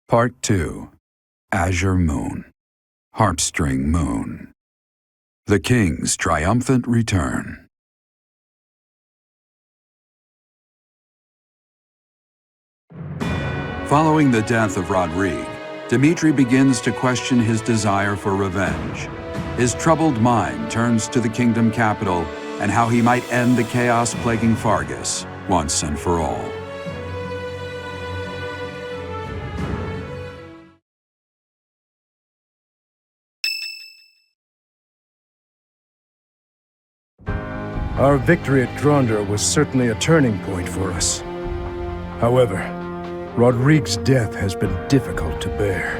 Part 2. Azure Moon. Heartstring Moon. The King's Triumphant Return. Following the death of Rodrigue, Dimitri begins to question his desire for revenge. His troubled mind turns to the kingdom capital and how he might end the chaos plaguing Fargus once and for all. Our victory at Gronder was certainly a turning point for us. However, Rodrigue's death has been difficult to bear.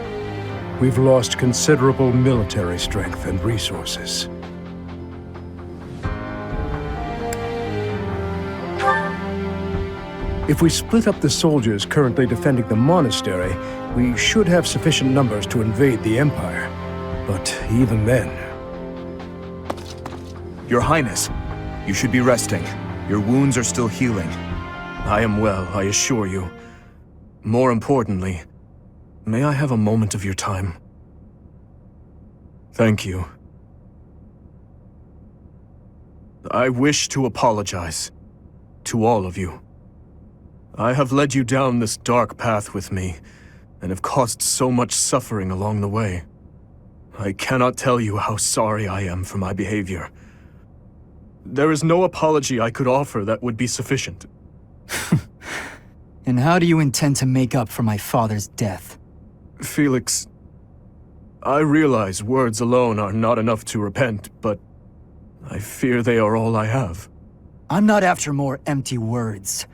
We've lost considerable military strength and resources. If we split up the soldiers currently defending the monastery, we should have sufficient numbers to invade the Empire. But even then... Your Highness, you should be resting. Your wounds are still healing. I am well, I assure you. More importantly, may I have a moment of your time? Thank you. I wish to apologize to all of you. I have led you down this dark path with me, and have caused so much suffering along the way. I cannot tell you how sorry I am for my behavior. There is no apology I could offer that would be sufficient. And how do you intend to make up for my father's death? Felix, I realize words alone are not enough to repent, but I fear they are all I have. I'm not after more empty words.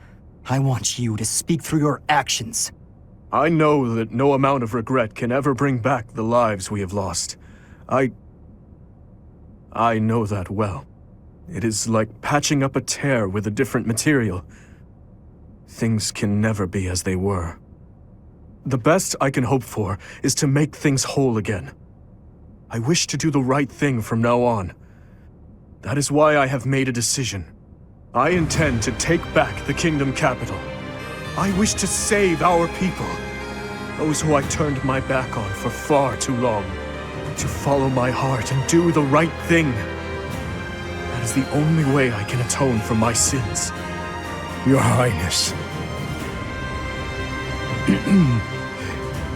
I want you to speak through your actions. I know that no amount of regret can ever bring back the lives we have lost. I know that well. It is like patching up a tear with a different material. Things can never be as they were. The best I can hope for is to make things whole again. I wish to do the right thing from now on. That is why I have made a decision. I intend to take back the kingdom capital. I wish to save our people, those who I turned my back on for far too long, to follow my heart and do the right thing. That is the only way I can atone for my sins. Your Highness.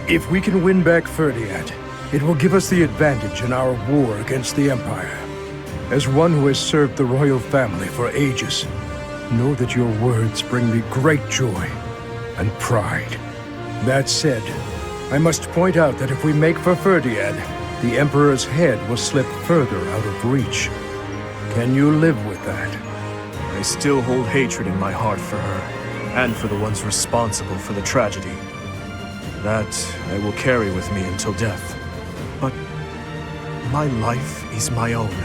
If we can win back Fhirdiad, it will give us the advantage in our war against the Empire. As one who has served the royal family for ages, know that your words bring me great joy and pride. That said, I must point out that if we make for Fhirdiad, the Emperor's head will slip further out of reach. Can you live with that? I still hold hatred in my heart for her, and for the ones responsible for the tragedy. That I will carry with me until death. But my life is my own.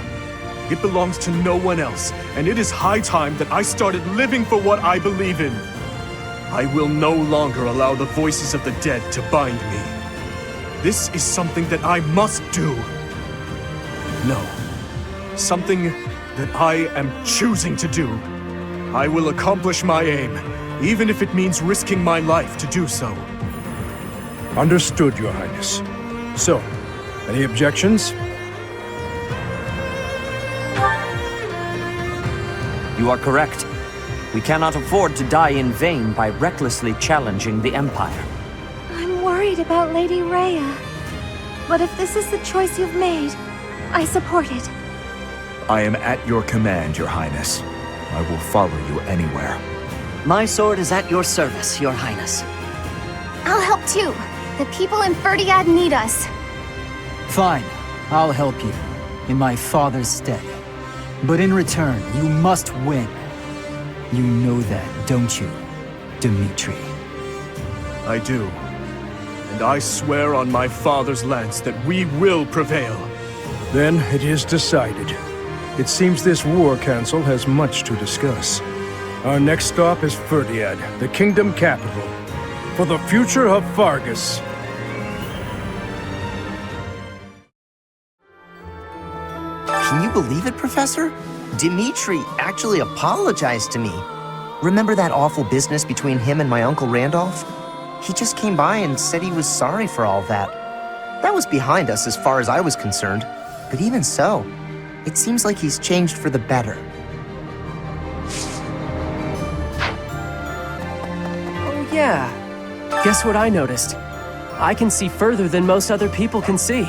It belongs to no one else, and it is high time that I started living for what I believe in. I will no longer allow the voices of the dead to bind me. This is something that I must do. No, something that I am choosing to do. I will accomplish my aim, even if it means risking my life to do so. Understood, Your Highness. So, any objections? You are correct. We cannot afford to die in vain by recklessly challenging the Empire. I'm worried about Lady Rhea. But if this is the choice you've made, I support it. I am at your command, Your Highness. I will follow you anywhere. My sword is at your service, Your Highness. I'll help too. The people in Fhirdiad need us. Fine, I'll help you, in my father's stead. But in return, you must win. You know that, don't you, Dimitri? I do. And I swear on my father's lance that we will prevail. Then it is decided. It seems this war council has much to discuss. Our next stop is Fhirdiad, the kingdom capital, for the future of Fargus. Can you believe it, Professor? Dimitri actually apologized to me. Remember that awful business between him and my Uncle Randolph? He just came by and said he was sorry for all that. That was behind us as far as I was concerned. But even so, it seems like he's changed for the better. Oh yeah. Guess what I noticed? I can see further than most other people can see.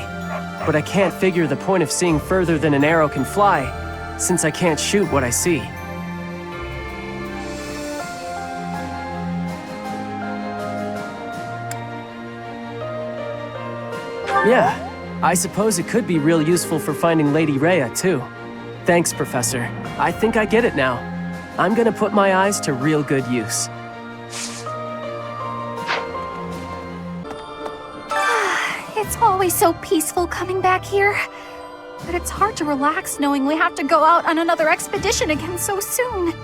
But I can't figure the point of seeing further than an arrow can fly, since I can't shoot what I see. Yeah, I suppose it could be real useful for finding Lady Rhea, too. Thanks, Professor. I think I get it now. I'm gonna put my eyes to real good use. It's always so peaceful coming back here. But it's hard to relax knowing we have to go out on another expedition again so soon.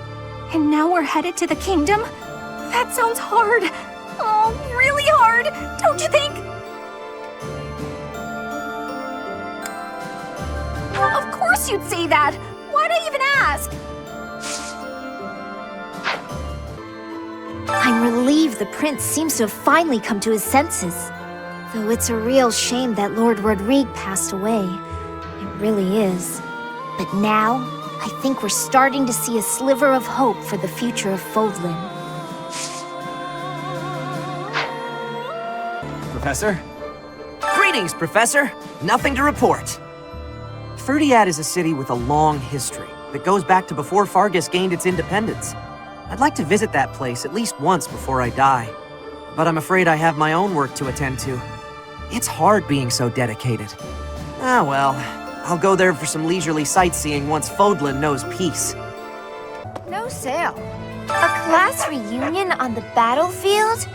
And now we're headed to the kingdom? That sounds hard. Oh, really hard, don't you think? Of course you'd say that! Why'd I even ask? I'm relieved the prince seems to have finally come to his senses. Though it's a real shame that Lord Rodrigue passed away. It really is. But now, I think we're starting to see a sliver of hope for the future of Fodlan. Professor? Greetings, Professor. Nothing to report. Fhirdiad is a city with a long history that goes back to before Fargus gained its independence. I'd like to visit that place at least once before I die. But I'm afraid I have my own work to attend to. It's hard being so dedicated. Ah well, I'll go there for some leisurely sightseeing once Fodlan knows peace. No sale. A class reunion on the battlefield?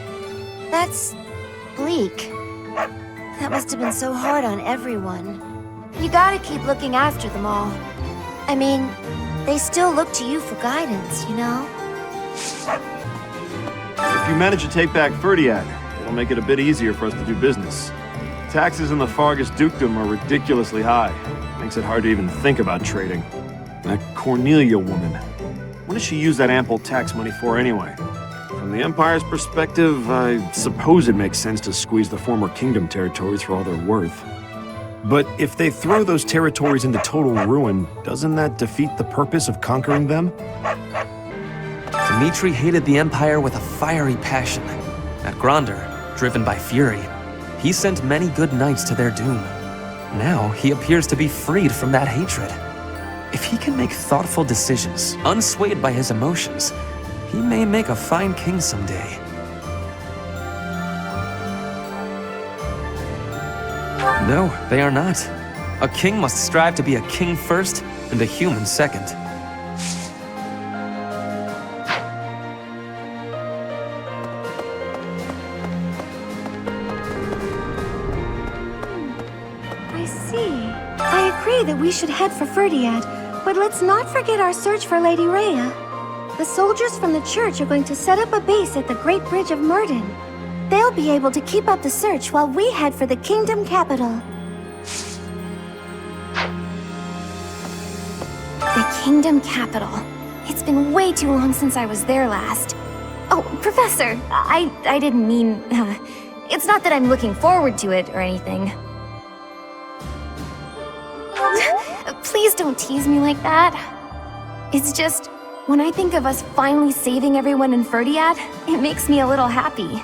That's bleak. That must have been so hard on everyone. You gotta keep looking after them all. I mean, they still look to you for guidance, you know? If you manage to take back Fhirdiad, it'll make it a bit easier for us to do business. Taxes in the Fargus dukedom are ridiculously high. Makes it hard to even think about trading. That Cornelia woman. What does she use that ample tax money for anyway? From the Empire's perspective, I suppose it makes sense to squeeze the former kingdom territories for all they're worth. But if they throw those territories into total ruin, doesn't that defeat the purpose of conquering them? Dimitri hated the Empire with a fiery passion. At Gronder, driven by fury, he sent many good knights to their doom. Now he appears to be freed from that hatred. If he can make thoughtful decisions, unswayed by his emotions, he may make a fine king someday. No, they are not. A king must strive to be a king first and a human second. I see. I agree that we should head for Fhirdiad, but let's not forget our search for Lady Rhea. The soldiers from the church are going to set up a base at the Great Bridge of Murden. They'll be able to keep up the search while we head for the kingdom capital. The kingdom capital. It's been way too long since I was there last. Oh, Professor, I didn't mean... it's not that I'm looking forward to it or anything. Please don't tease me like that. It's just, when I think of us finally saving everyone in Fhirdiad, it makes me a little happy.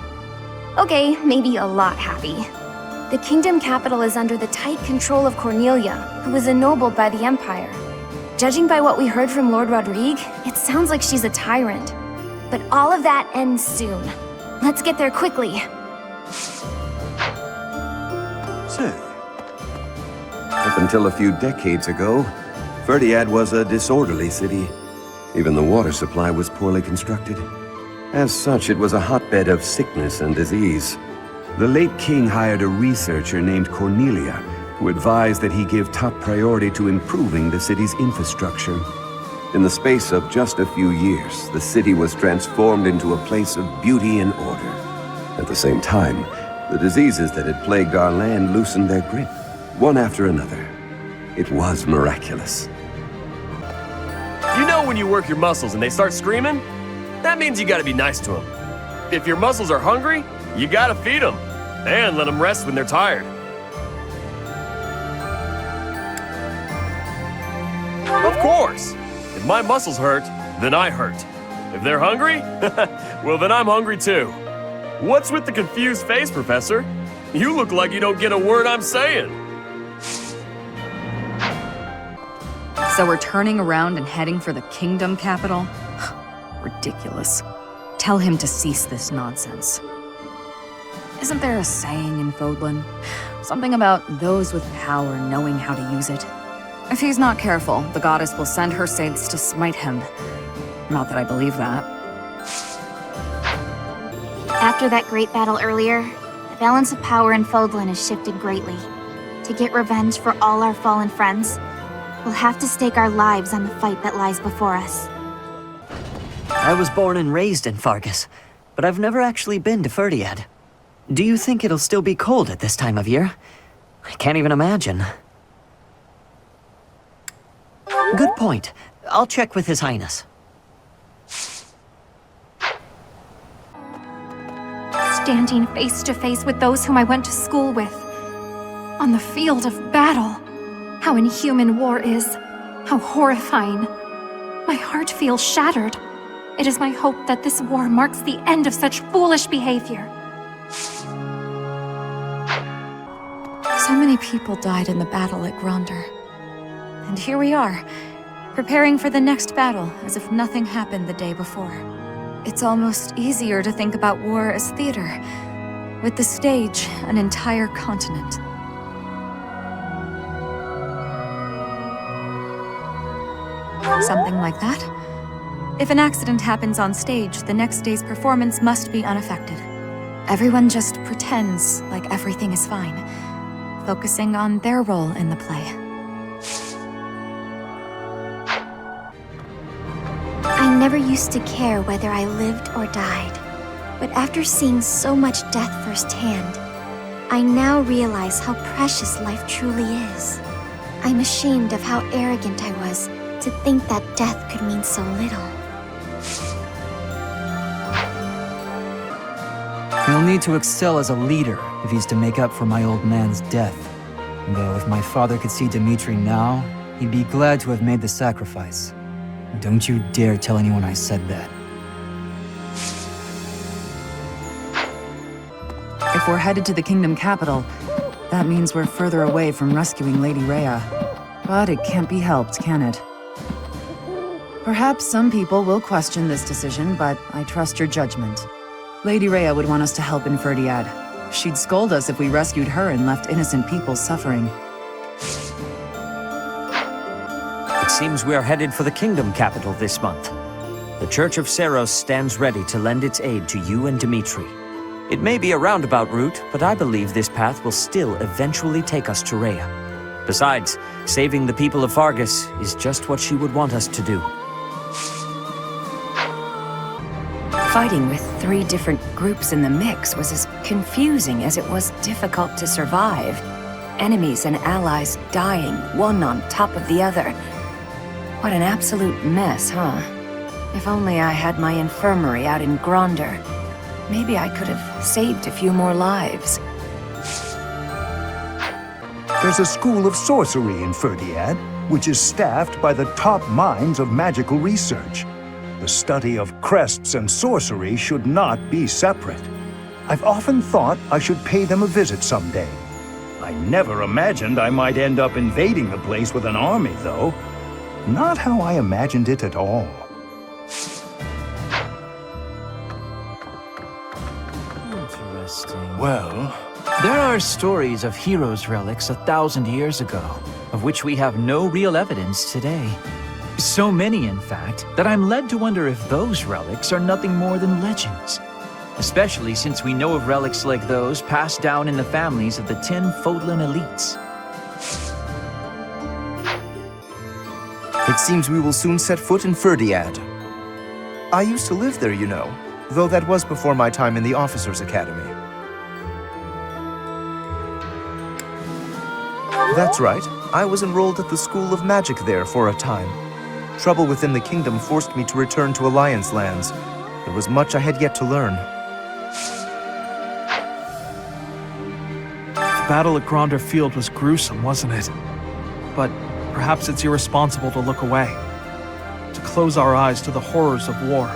Okay, maybe a lot happy. The kingdom capital is under the tight control of Cornelia, who was ennobled by the Empire. Judging by what we heard from Lord Rodrigue, it sounds like she's a tyrant. But all of that ends soon. Let's get there quickly. Say, up until a few decades ago, Fhirdiad was a disorderly city. Even the water supply was poorly constructed. As such, it was a hotbed of sickness and disease. The late king hired a researcher named Cornelia, who advised that he give top priority to improving the city's infrastructure. In the space of just a few years, the city was transformed into a place of beauty and order. At the same time, the diseases that had plagued our land loosened their grip, one after another. It was miraculous. You know when you work your muscles and they start screaming? That means you gotta be nice to them. If your muscles are hungry, You gotta feed them, and let them rest when they're tired. Of course! If my muscles hurt, then I hurt. If they're hungry, well then I'm hungry too. What's with the confused face, Professor? You look like you don't get a word I'm saying. So we're turning around and heading for the kingdom capital? Ridiculous. Tell him to cease this nonsense. Isn't there a saying in Fodlan? Something about those with power knowing how to use it? If he's not careful, the goddess will send her saints to smite him. Not that I believe that. After that great battle earlier, the balance of power in Fodlan has shifted greatly. To get revenge for all our fallen friends, we'll have to stake our lives on the fight that lies before us. I was born and raised in Fargus, but I've never actually been to Fhirdiad. Do you think it'll still be cold at this time of year? I can't even imagine. Good point. I'll check with His Highness. Standing face to face with those whom I went to school with. On the field of battle. How inhuman war is. How horrifying. My heart feels shattered. It is my hope that this war marks the end of such foolish behavior. So many people died in the battle at Gronder. And here we are, preparing for the next battle as if nothing happened the day before. It's almost easier to think about war as theater, with the stage an entire continent. Something like that? If an accident happens on stage, the next day's performance must be unaffected. Everyone just pretends like everything is fine, focusing on their role in the play. I never used to care whether I lived or died. But after seeing so much death firsthand, I now realize how precious life truly is. I'm ashamed of how arrogant I was to think that death could mean so little. He'll need to excel as a leader if he's to make up for my old man's death. Though if my father could see Dimitri now, he'd be glad to have made the sacrifice. Don't you dare tell anyone I said that. If we're headed to the kingdom capital, that means we're further away from rescuing Lady Rhea. But it can't be helped, can it? Perhaps some people will question this decision, but I trust your judgment. Lady Rhea would want us to help in Fhirdiad. She'd scold us if we rescued her and left innocent people suffering. It seems we are headed for the kingdom capital this month. The Church of Seros stands ready to lend its aid to you and Dimitri. It may be a roundabout route, but I believe this path will still eventually take us to Rhea. Besides, saving the people of Fargus is just what she would want us to do. Fighting with 3 different groups in the mix was as confusing as it was difficult to survive. Enemies and allies dying, one on top of the other. What an absolute mess, huh? If only I had my infirmary out in Gronder. Maybe I could have saved a few more lives. There's a school of sorcery in Fhirdiad, which is staffed by the top minds of magical research. The study of crests and sorcery should not be separate. I've often thought I should pay them a visit someday. I never imagined I might end up invading the place with an army, though. Not how I imagined it at all. Interesting. Well, there are stories of heroes' relics 1,000 years ago, of which we have no real evidence today. So many, in fact, that I'm led to wonder if those relics are nothing more than legends. Especially since we know of relics like those passed down in the families of the 10 Fodlan elites. It seems we will soon set foot in Fhirdiad. I used to live there, you know, though that was before my time in the Officers' Academy. That's right. I was enrolled at the School of Magic there for a time. Trouble within the kingdom forced me to return to Alliance lands. There was much I had yet to learn. battle at Gronder Field was gruesome, wasn't it? But perhaps it's irresponsible to look away, to close our eyes to the horrors of war.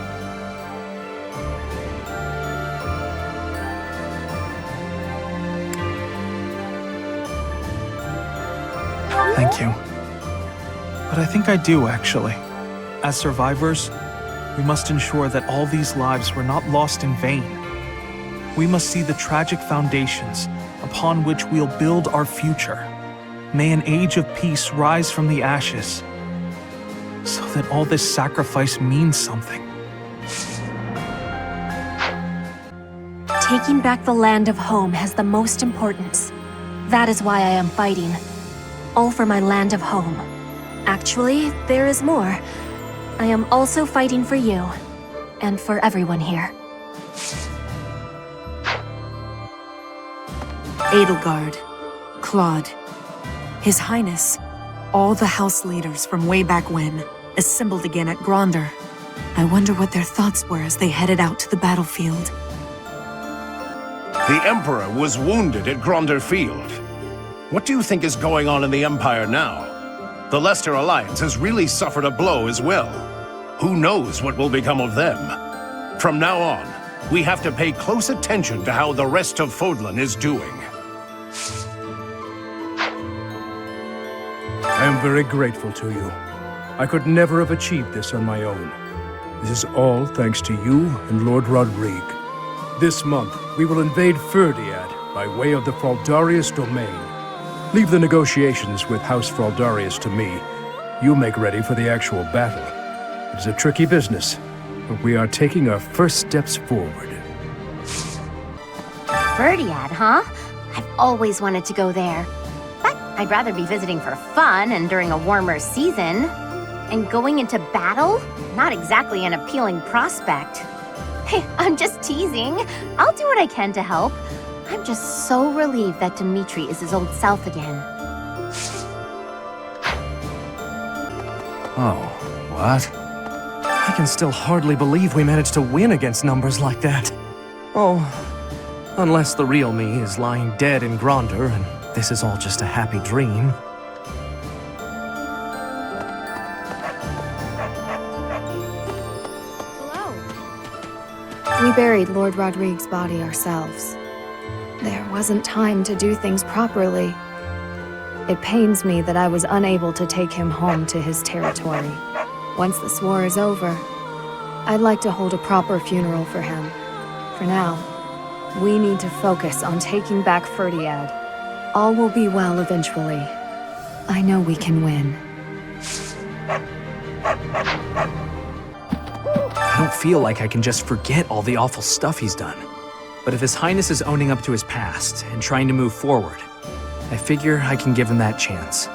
Thank you. But I think I do, actually. As survivors, we must ensure that all these lives were not lost in vain. We must see the tragic foundations upon which we'll build our future. May an age of peace rise from the ashes, so that all this sacrifice means something. Taking back the land of home has the most importance. That is why I am fighting. All for my land of home. Actually, there is more. I am also fighting for you, and for everyone here. Edelgard, Claude, His Highness, all the house leaders from way back when, assembled again at Gronder. I wonder what their thoughts were as they headed out to the battlefield. The Emperor was wounded at Gronder Field. What do you think is going on in the Empire now? The Leicester Alliance has really suffered a blow as well. Who knows what will become of them? From now on, we have to pay close attention to how the rest of Fodlan is doing. I am very grateful to you. I could never have achieved this on my own. This is all thanks to you and Lord Rodrigue. This month, we will invade Fhirdiad by way of the Fraldarius domain. Leave the negotiations with House Fraldarius to me. You make ready for the actual battle. It is a tricky business, but we are taking our first steps forward. Fhirdiad, huh? I've always wanted to go there. But I'd rather be visiting for fun and during a warmer season. And going into battle? Not exactly an appealing prospect. Hey, I'm just teasing. I'll do what I can to help. I'm just so relieved that Dimitri is his old self again. Oh, what? I can still hardly believe we managed to win against numbers like that. Oh, unless the real me is lying dead in Gronder and this is all just a happy dream. We buried Lord Rodrigue's body ourselves. There wasn't time to do things properly. It pains me that I was unable to take him home to his territory. Once this war is over, I'd like to hold a proper funeral for him. For now, we need to focus on taking back Fhirdiad. All will be well eventually. I know we can win. I don't feel like I can just forget all the awful stuff he's done. But if His Highness is owning up to his past and trying to move forward, I figure I can give him that chance.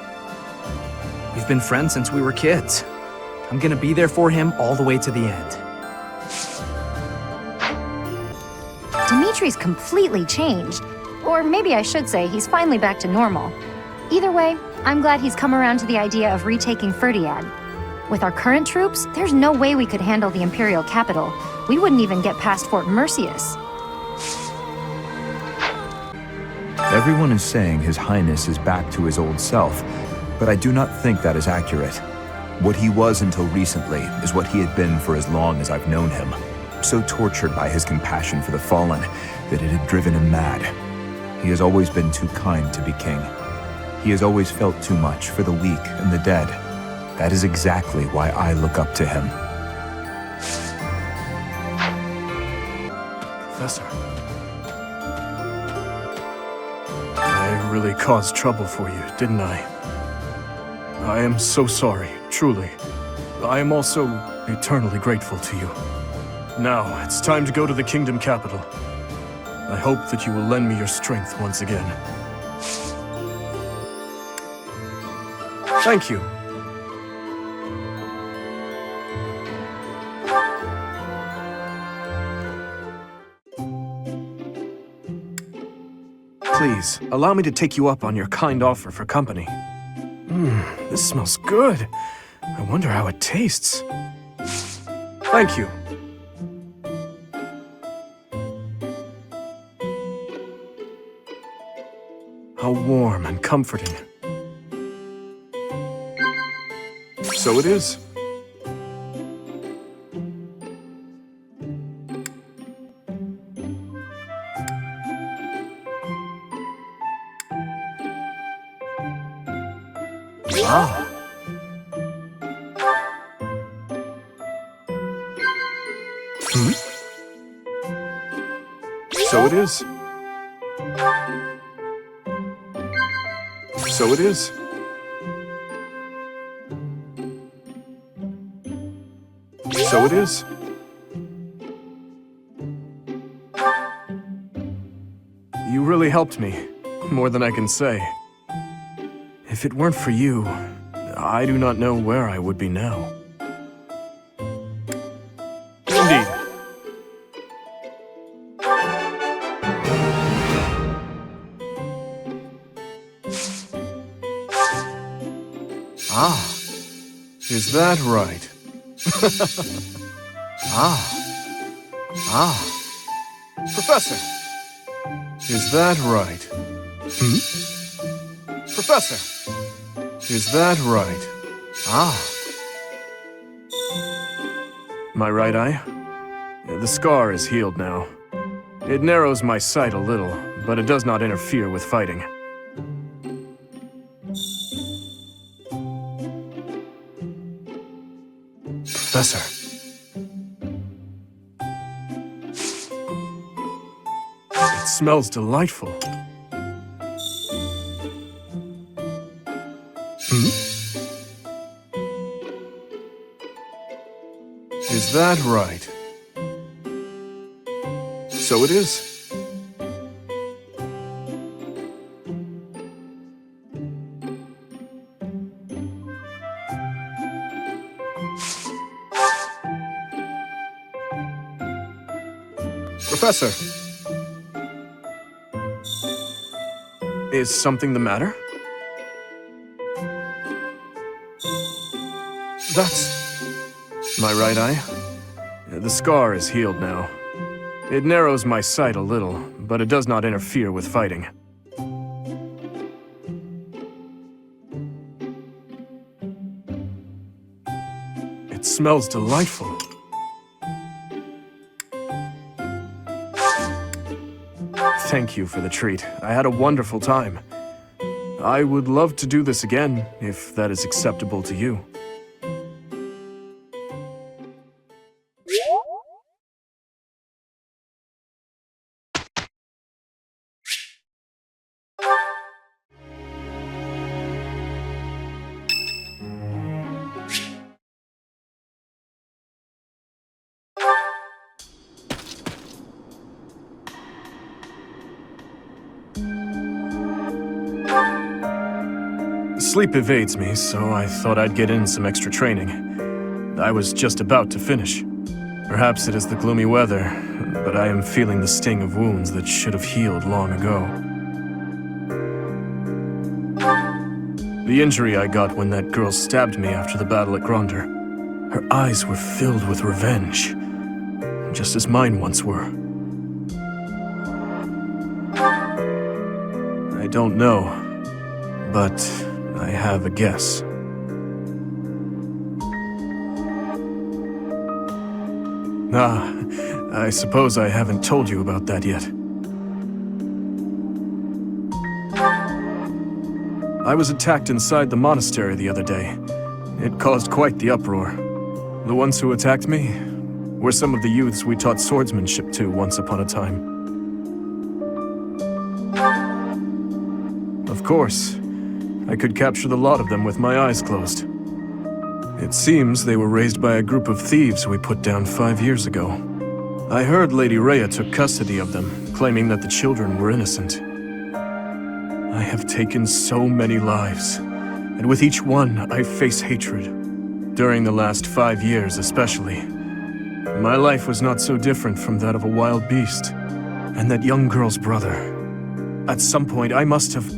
We've been friends since we were kids. I'm gonna be there for him all the way to the end. Dimitri's completely changed. Or maybe I should say he's finally back to normal. Either way, I'm glad he's come around to the idea of retaking Fhirdiad. With our current troops, there's no way we could handle the Imperial capital. We wouldn't even get past Fort Mercius. Everyone is saying His Highness is back to his old self, but I do not think that is accurate. What he was until recently is what he had been for as long as I've known him. So tortured by his compassion for the fallen that it had driven him mad. He has always been too kind to be king. He has always felt too much for the weak and the dead. That is exactly why I look up to him. Professor. I really caused trouble for you, didn't I? I am so sorry, truly. I am also eternally grateful to you. Now, it's time to go to the Kingdom capital. I hope that you will lend me your strength once again. Thank you. Please, allow me to take you up on your kind offer for company. This smells good. I wonder how it tastes. Thank you. How warm and comforting. So it is. Ah. Hmm? So it is. So it is. So it is. You really helped me, more than I can say. If it weren't for you, I do not know where I would be now. Indeed. Ah, is that right? Professor! Is that right? Professor! Is that right? My right eye? The scar is healed now. It narrows my sight a little, but it does not interfere with fighting. Professor. It smells delightful. Is that right? So it is. Professor! Is something the matter? That's... my right eye? The scar is healed now. It narrows my sight a little, but it does not interfere with fighting. It smells delightful. Thank you for the treat. I had a wonderful time. I would love to do this again, if that is acceptable to you. Sleep evades me, so I thought I'd get in some extra training. I was just about to finish. Perhaps it is the gloomy weather, but I am feeling the sting of wounds that should have healed long ago. The injury I got when that girl stabbed me after the Battle at Gronder. Her eyes were filled with revenge, just as mine once were. I don't know, but I have a guess. I suppose I haven't told you about that yet. I was attacked inside the monastery the other day. It caused quite the uproar. The ones who attacked me were some of the youths we taught swordsmanship to once upon a time. Of course, I could capture the lot of them with my eyes closed. It seems they were raised by a group of thieves we put down 5 years ago. I heard Lady Rhea took custody of them, claiming that the children were innocent. I have taken so many lives, and with each one I face hatred. During the last 5 years especially. My life was not so different from that of a wild beast. And that young girl's brother. At some point I must have...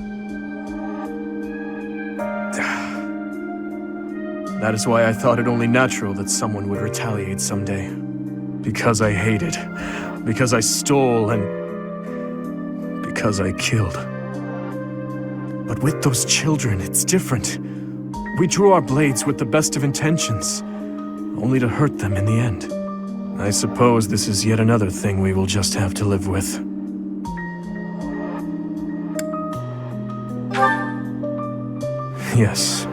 That is why I thought it only natural that someone would retaliate someday. Because I hated. Because I stole and... because I killed. But with those children, it's different. We drew our blades with the best of intentions, only to hurt them in the end. I suppose this is yet another thing we will just have to live with. Yes.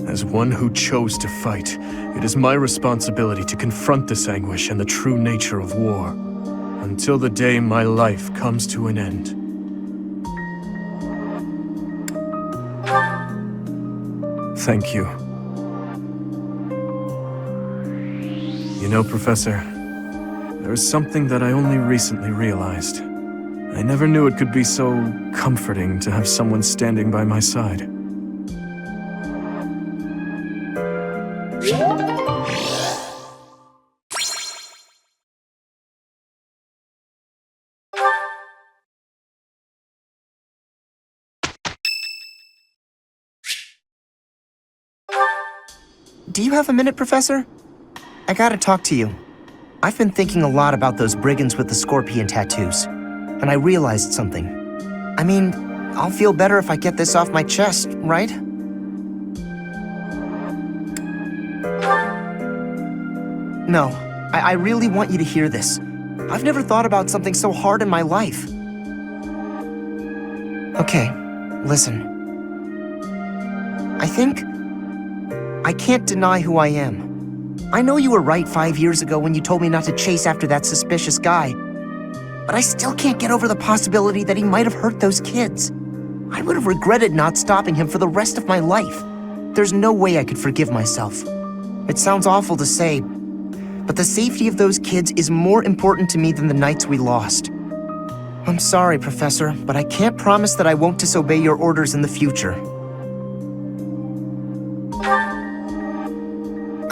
As one who chose to fight, it is my responsibility to confront this anguish and the true nature of war, until the day my life comes to an end. Thank you. You know, Professor, there is something that I only recently realized. I never knew it could be so comforting to have someone standing by my side. Do you have a minute, Professor? I gotta talk to you. I've been thinking a lot about those brigands with the scorpion tattoos, and I realized something. I mean, I'll feel better if I get this off my chest, right? No, I really want you to hear this. I've never thought about something so hard in my life. Okay, listen. I can't deny who I am. I know you were right 5 years ago when you told me not to chase after that suspicious guy. But I still can't get over the possibility that he might have hurt those kids. I would have regretted not stopping him for the rest of my life. There's no way I could forgive myself. It sounds awful to say, but the safety of those kids is more important to me than the nights we lost. I'm sorry, Professor, but I can't promise that I won't disobey your orders in the future.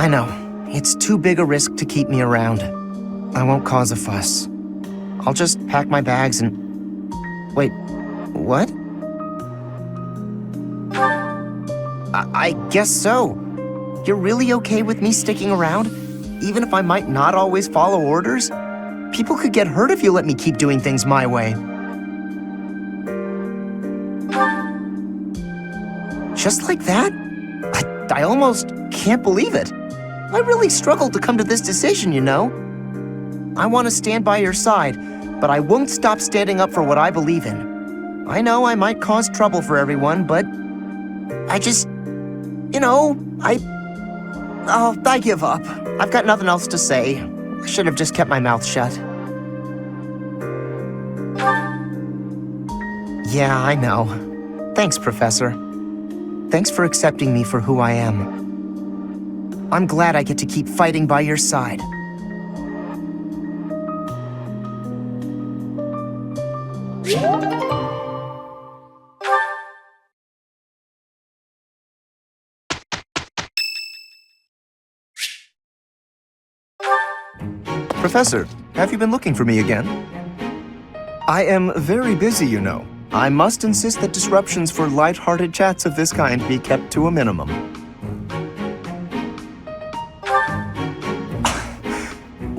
I know, it's too big a risk to keep me around. I won't cause a fuss. I'll just pack my bags and... Wait, what? I guess so. You're really okay with me sticking around? Even if I might not always follow orders? People could get hurt if you let me keep doing things my way. Just like that? I almost can't believe it. I really struggled to come to this decision, you know? I want to stand by your side, but I won't stop standing up for what I believe in. I know I might cause trouble for everyone, but I just... You know, I give up. I've got nothing else to say. I should have just kept my mouth shut. Yeah, I know. Thanks, Professor. Thanks for accepting me for who I am. I'm glad I get to keep fighting by your side. Professor, have you been looking for me again? I am very busy, you know. I must insist that disruptions for light-hearted chats of this kind be kept to a minimum.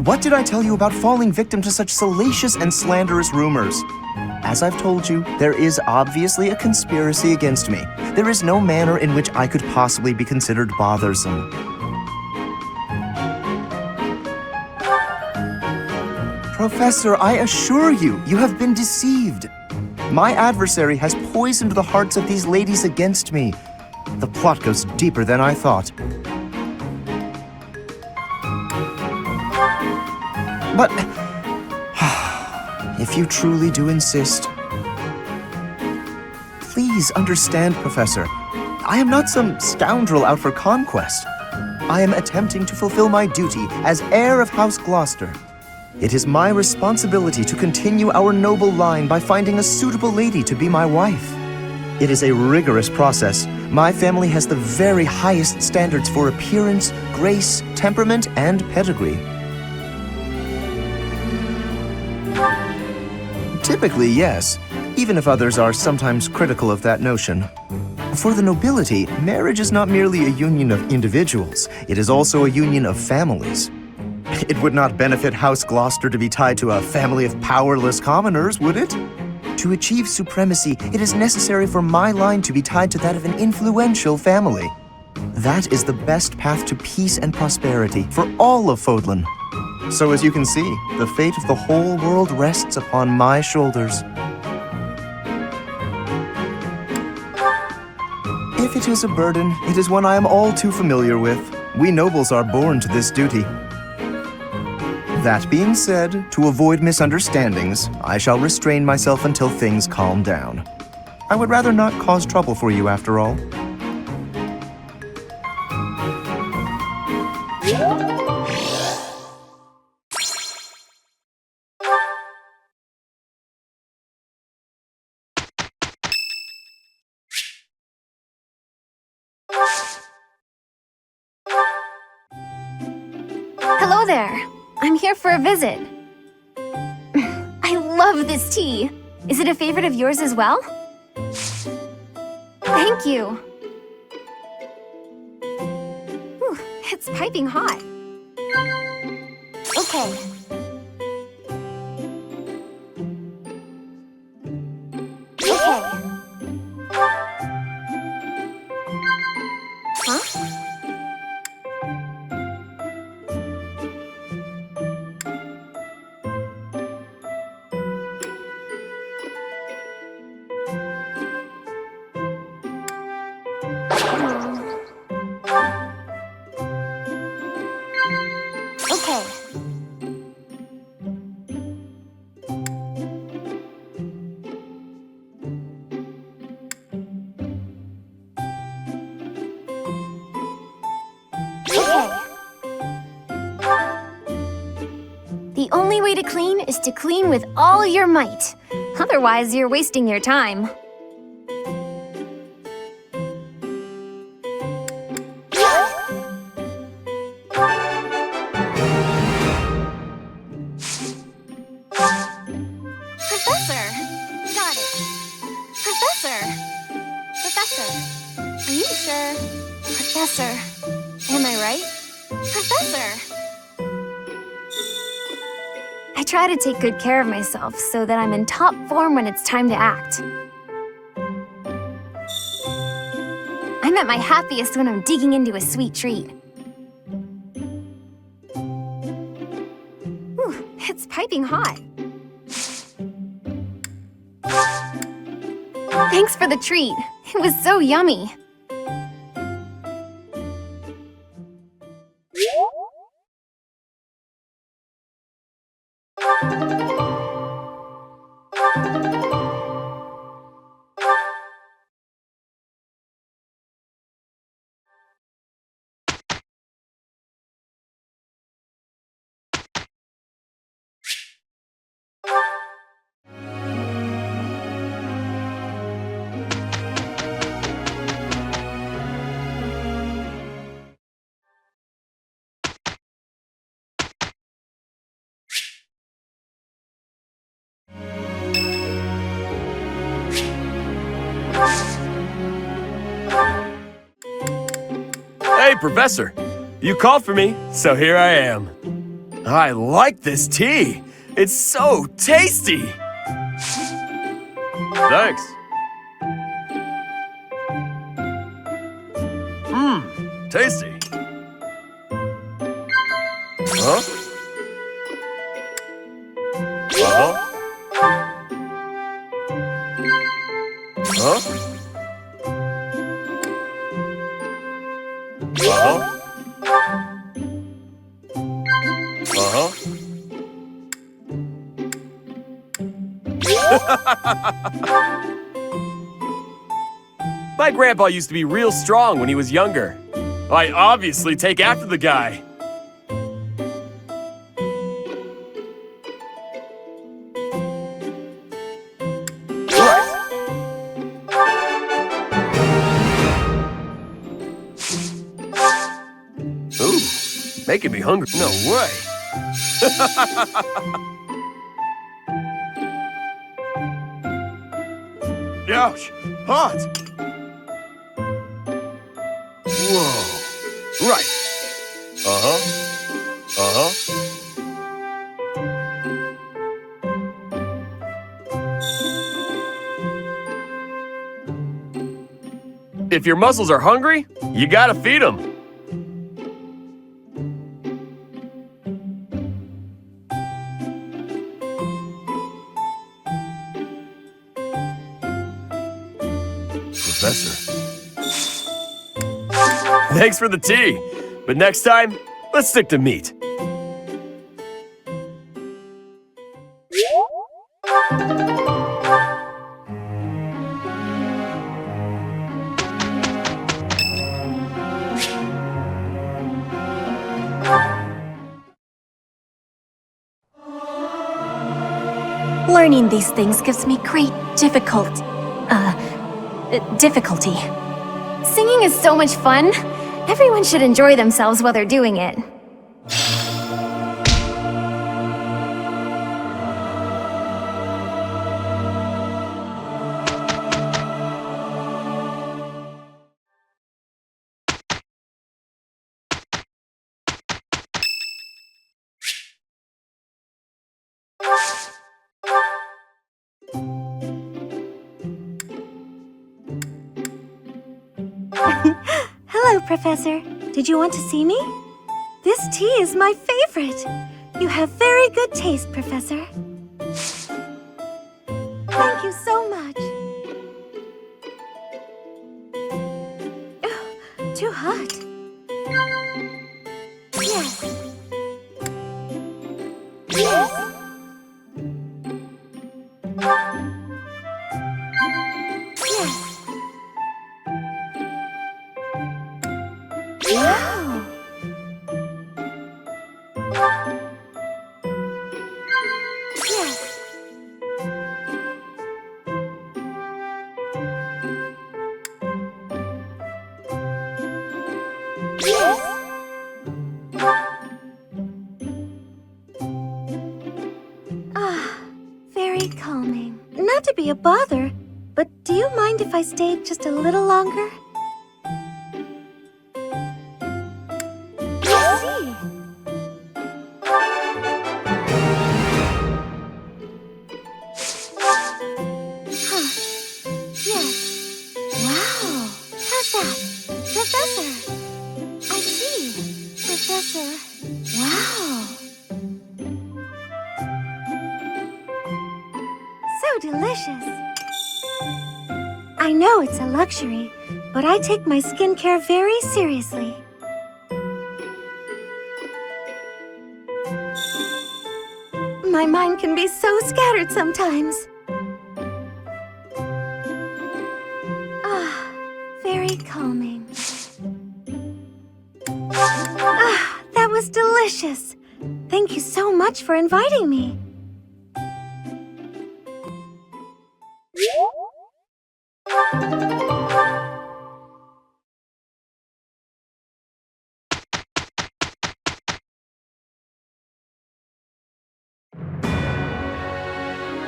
What did I tell you about falling victim to such salacious and slanderous rumors? As I've told you, there is obviously a conspiracy against me. There is no manner in which I could possibly be considered bothersome. Professor, I assure you, you have been deceived. My adversary has poisoned the hearts of these ladies against me. The plot goes deeper than I thought. But if you truly do insist, please understand, Professor. I am not some scoundrel out for conquest. I am attempting to fulfill my duty as heir of House Gloucester. It is my responsibility to continue our noble line by finding a suitable lady to be my wife. It is a rigorous process. My family has the very highest standards for appearance, grace, temperament, and pedigree. Typically, yes, even if others are sometimes critical of that notion. For the nobility, marriage is not merely a union of individuals, it is also a union of families. It would not benefit House Gloucester to be tied to a family of powerless commoners, would it? To achieve supremacy, it is necessary for my line to be tied to that of an influential family. That is the best path to peace and prosperity for all of Fodlan. So as you can see, the fate of the whole world rests upon my shoulders. If it is a burden, it is one I am all too familiar with. We nobles are born to this duty. That being said, to avoid misunderstandings, I shall restrain myself until things calm down. I would rather not cause trouble for you after all. Hello there. I'm here for a visit. I love this tea. Is it a favorite of yours as well? Thank you. Whew, it's piping hot. Okay. Huh? Okay. The only way to clean is to clean with all your might. Otherwise, you're wasting your time. Professor! Got it. Professor! Professor! Are you sure? Professor! Am I right? Professor! I try to take good care of myself so that I'm in top form when it's time to act. I'm at my happiest when I'm digging into a sweet treat. Ooh, it's piping hot. Thanks for the treat. It was so yummy. Hey, Professor! You called for me, so here I am. I like this tea! It's so tasty! Thanks. Mmm, tasty. Huh? Uh-huh. Huh? Uh-huh. Uh-huh. My grandpa used to be real strong when he was younger. I obviously take after the guy. Ooh, making me hungry. No way. Ouch! Hot! Whoa! Right! Uh-huh. Uh-huh. If your muscles are hungry, you gotta feed them. Professor. Thanks for the tea, but next time, let's stick to meat. Learning these things gives me great difficulty. Singing is so much fun. Everyone should enjoy themselves while they're doing it. Hello, Professor. Did you want to see me? This tea is my favorite. You have very good taste, Professor. Thank you so much. Oh, too hot. Yes. Yes. Wow! Yes! Yes! Ah, very calming. Not to be a bother, but do you mind if I stayed just a little longer? Delicious. I know it's a luxury, but I take my skincare very seriously. My mind can be so scattered sometimes. Ah, very calming. Ah, that was delicious. Thank you so much for inviting me.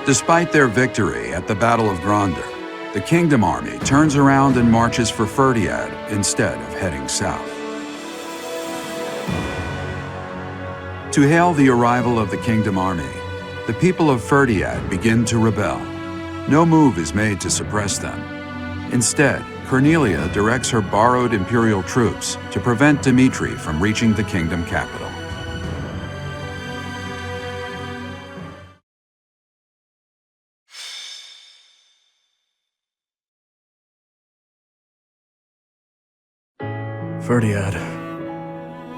Despite their victory at the Battle of Gronder, the Kingdom Army turns around and marches for Fhirdiad instead of heading south. To hail the arrival of the Kingdom Army, the people of Fhirdiad begin to rebel. No move is made to suppress them. Instead, Cornelia directs her borrowed Imperial troops to prevent Dimitri from reaching the kingdom capital. Fhirdiad.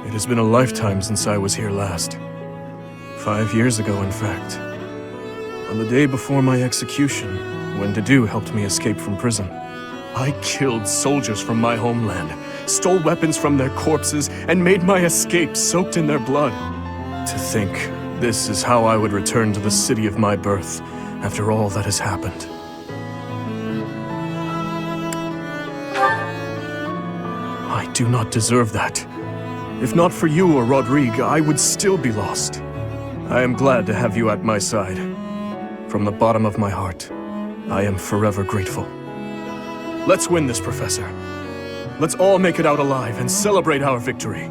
It has been a lifetime since I was here last. 5 years ago, in fact. On the day before my execution, when Dedu helped me escape from prison. I killed soldiers from my homeland, stole weapons from their corpses, and made my escape soaked in their blood. To think this is how I would return to the city of my birth after all that has happened. I do not deserve that. If not for you or Rodrigue, I would still be lost. I am glad to have you at my side. From the bottom of my heart, I am forever grateful. Let's win this, Professor. Let's all make it out alive and celebrate our victory.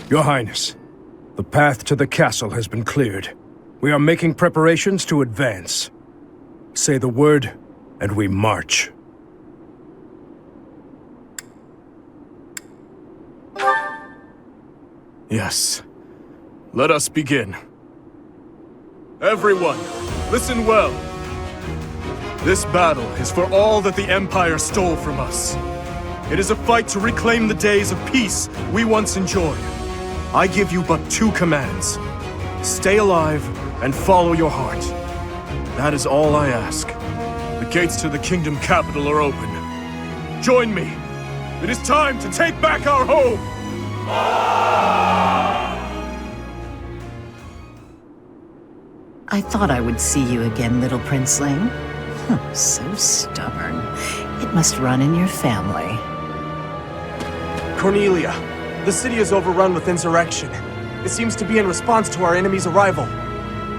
Your Highness, the path to the castle has been cleared. We are making preparations to advance. Say the word, and we march. Yes. Let us begin. Everyone, listen well. This battle is for all that the Empire stole from us. It is a fight to reclaim the days of peace we once enjoyed. I give you but 2 commands. Stay alive and follow your heart. That is all I ask. The gates to the kingdom capital are open. Join me. It is time to take back our home! I thought I would see you again, little princeling. So stubborn. It must run in your family. Cornelia, the city is overrun with insurrection. It seems to be in response to our enemy's arrival.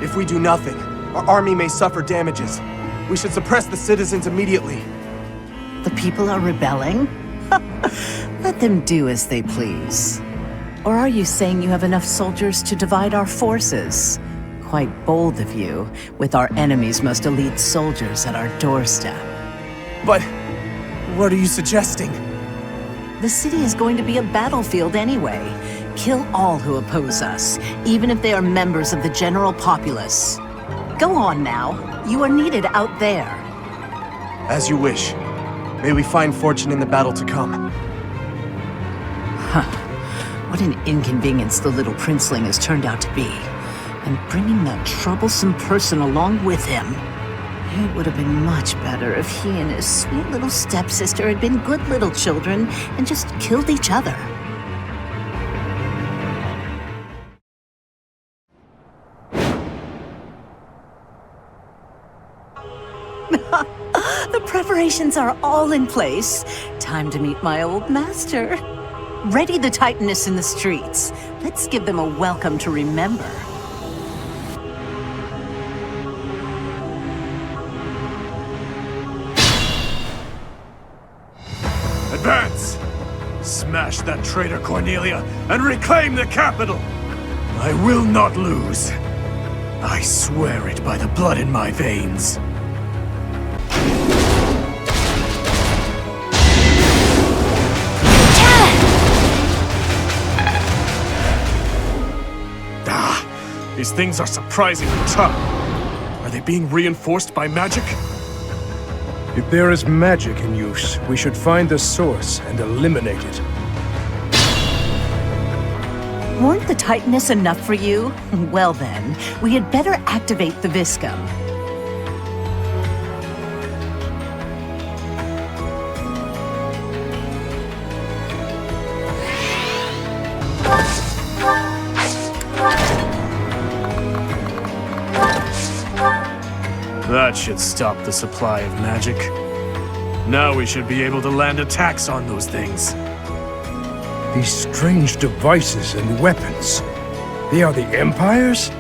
If we do nothing, our army may suffer damages. We should suppress the citizens immediately. The people are rebelling? Let them do as they please. Or are you saying you have enough soldiers to divide our forces? Quite bold of you, with our enemy's most elite soldiers at our doorstep. But what are you suggesting? The city is going to be a battlefield anyway. Kill all who oppose us, even if they are members of the general populace. Go on now. You are needed out there. As you wish. May we find fortune in the battle to come. What an inconvenience the little princeling has turned out to be. And bringing that troublesome person along with him. It would have been much better if he and his sweet little stepsister had been good little children and just killed each other. The preparations are all in place. Time to meet my old master. Ready the Titaness in the streets. Let's give them a welcome to remember. Advance! Smash that traitor Cornelia and reclaim the capital! I will not lose. I swear it by the blood in my veins. These things are surprisingly tough. Are they being reinforced by magic? If there is magic in use, we should find the source and eliminate it. Weren't the Titaness enough for you? Well then, we had better activate the Viscum. That should stop the supply of magic. Now we should be able to land attacks on those things. These strange devices and weapons. They are the Empire's?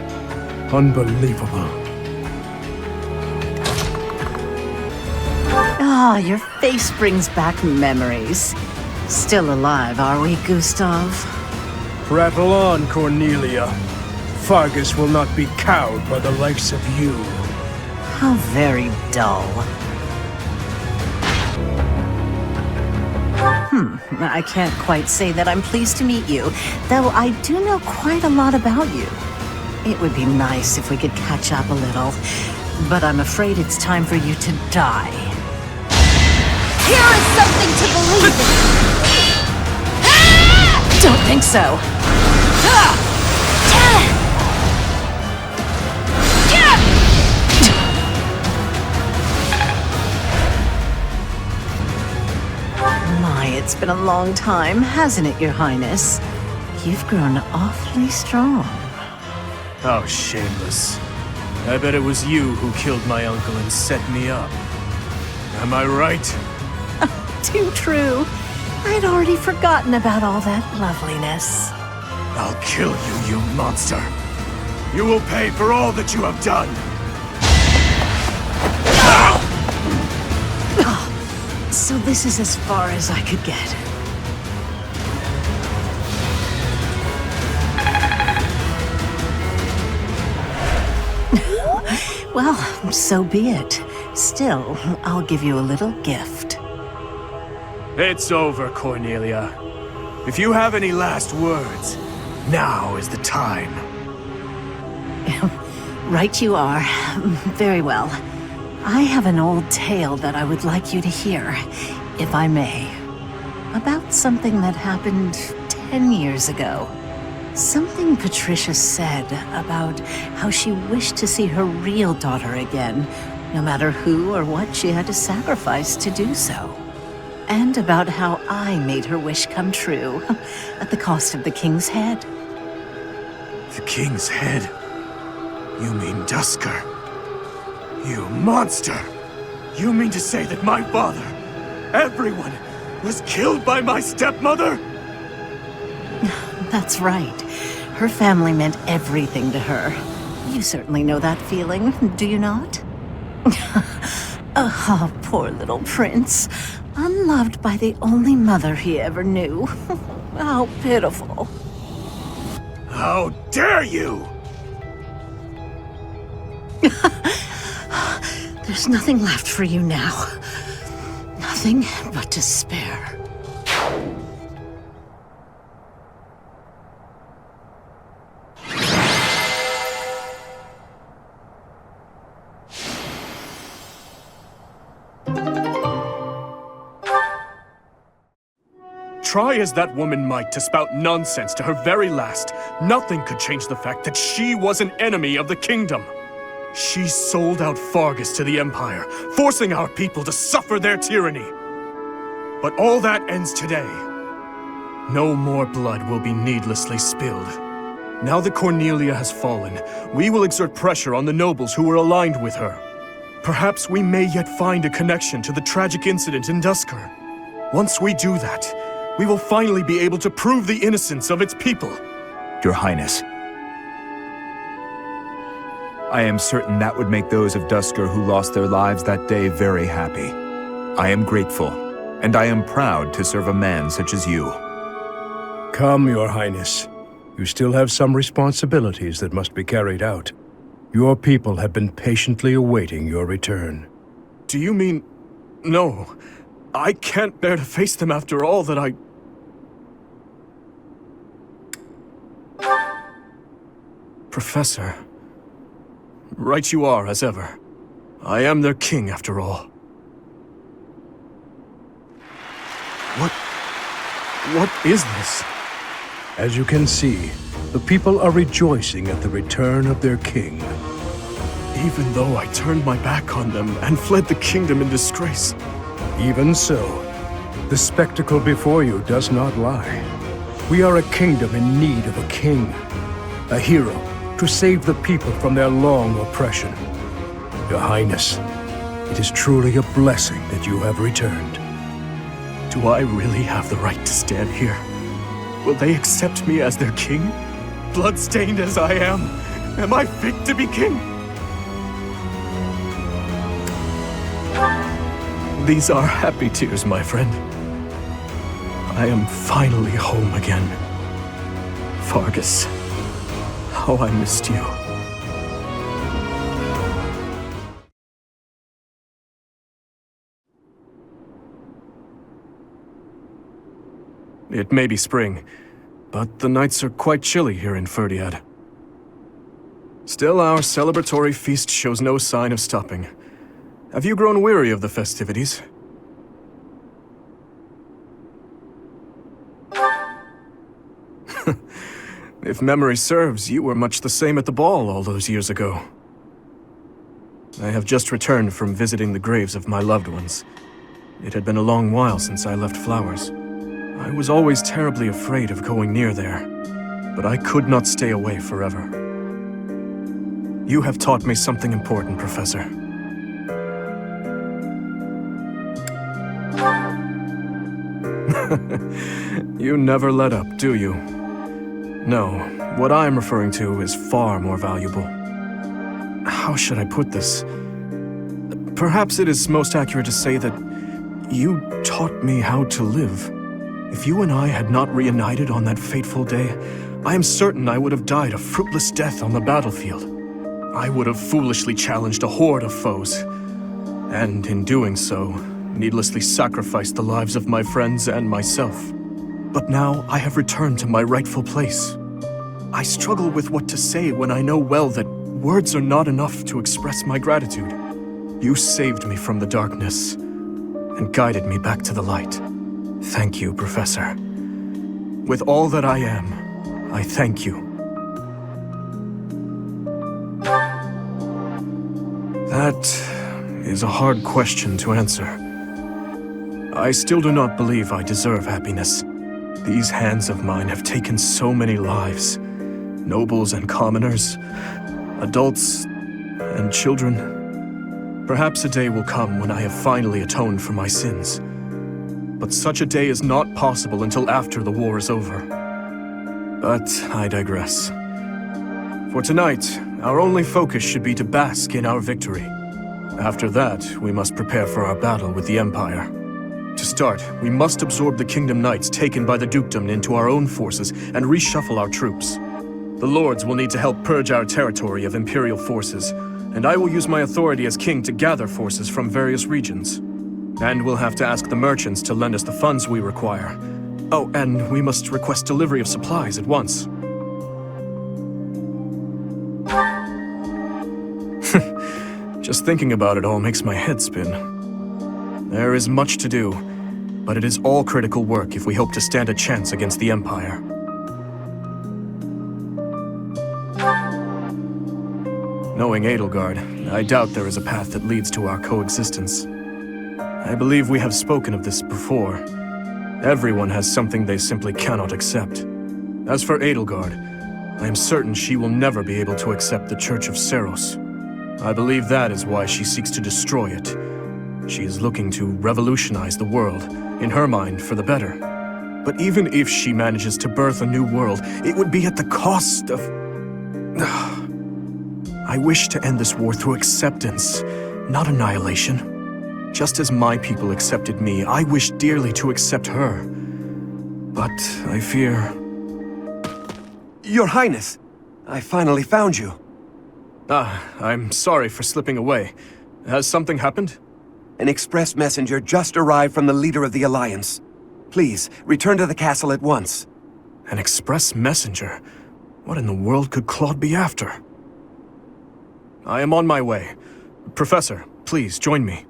Unbelievable. Ah, your face brings back memories. Still alive, are we, Gustav? Prattle on, Cornelia. Fargus will not be cowed by the likes of you. How very dull. I can't quite say that I'm pleased to meet you, though I do know quite a lot about you. It would be nice if we could catch up a little, but I'm afraid it's time for you to die. Here is something to believe in! Don't think so. It's been a long time, hasn't it, Your Highness? You've grown awfully strong. How shameless. I bet it was you who killed my uncle and set me up. Am I right? Too true. I'd already forgotten about all that loveliness. I'll kill you, you monster. You will pay for all that you have done. So this is as far as I could get. Well, so be it. Still, I'll give you a little gift. It's over, Cornelia. If you have any last words, now is the time. Right you are. Very well. I have an old tale that I would like you to hear, if I may. About something that happened 10 years ago. Something Patricia said about how she wished to see her real daughter again, no matter who or what she had to sacrifice to do so. And about how I made her wish come true, at the cost of the king's head. The king's head? You mean Dusker? You monster! You mean to say that my father, everyone, was killed by my stepmother? That's right. Her family meant everything to her. You certainly know that feeling, do you not? Oh, poor little prince. Unloved by the only mother he ever knew. How pitiful. How dare you! There's nothing left for you now. Nothing but despair. Try as that woman might to spout nonsense to her very last, nothing could change the fact that she was an enemy of the kingdom. She sold out Fargus to the Empire, forcing our people to suffer their tyranny. But all that ends today. No more blood will be needlessly spilled. Now that Cornelia has fallen, we will exert pressure on the nobles who were aligned with her. Perhaps we may yet find a connection to the tragic incident in Dusker. Once we do that, we will finally be able to prove the innocence of its people. Your Highness. I am certain that would make those of Dusker who lost their lives that day very happy. I am grateful, and I am proud to serve a man such as you. Come, Your Highness. You still have some responsibilities that must be carried out. Your people have been patiently awaiting your return. Do you mean... No. I can't bear to face them after all that I... Professor... Right you are, as ever. I am their king, after all. What is this? As you can see, the people are rejoicing at the return of their king. Even though I turned my back on them and fled the kingdom in disgrace. Even so, the spectacle before you does not lie. We are a kingdom in need of a king, a hero to save the people from their long oppression. Your Highness, it is truly a blessing that you have returned. Do I really have the right to stand here? Will they accept me as their king? Bloodstained as I am I fit to be king? These are happy tears, my friend. I am finally home again. Fargus, how I missed you. It may be spring, but the nights are quite chilly here in Fhirdiad. Still, our celebratory feast shows no sign of stopping. Have you grown weary of the festivities? If memory serves, you were much the same at the ball all those years ago. I have just returned from visiting the graves of my loved ones. It had been a long while since I left Flowers. I was always terribly afraid of going near there, but I could not stay away forever. You have taught me something important, Professor. You never let up, do you? No, what I am referring to is far more valuable. How should I put this? Perhaps it is most accurate to say that you taught me how to live. If you and I had not reunited on that fateful day, I am certain I would have died a fruitless death on the battlefield. I would have foolishly challenged a horde of foes. and in doing so, needlessly sacrificed the lives of my friends and myself. But now I have returned to my rightful place. I struggle with what to say when I know well that words are not enough to express my gratitude. You saved me from the darkness and guided me back to the light. Thank you, Professor. With all that I am, I thank you. That is a hard question to answer. I still do not believe I deserve happiness. These hands of mine have taken so many lives. Nobles and commoners, adults and children. Perhaps a day will come when I have finally atoned for my sins. But such a day is not possible until after the war is over. But I digress. For tonight, our only focus should be to bask in our victory. After that, we must prepare for our battle with the Empire. To start, we must absorb the Kingdom Knights taken by the Dukedom into our own forces and reshuffle our troops. The Lords will need to help purge our territory of Imperial forces, and I will use my authority as king to gather forces from various regions. And we'll have to ask the merchants to lend us the funds we require. Oh, and we must request delivery of supplies at once. Just thinking about it all makes my head spin. There is much to do, but it is all critical work if we hope to stand a chance against the Empire. Knowing Edelgard, I doubt there is a path that leads to our coexistence. I believe we have spoken of this before. Everyone has something they simply cannot accept. As for Edelgard, I am certain she will never be able to accept the Church of Seros. I believe that is why she seeks to destroy it. She is looking to revolutionize the world, in her mind, for the better. But even if she manages to birth a new world, it would be at the cost of... I wish to end this war through acceptance, not annihilation. Just as my people accepted me, I wish dearly to accept her. But I fear... Your Highness, I finally found you. I'm sorry for slipping away. Has something happened? An express messenger just arrived from the leader of the Alliance. Please, return to the castle at once. An express messenger? What in the world could Claude be after? I am on my way. Professor, please join me.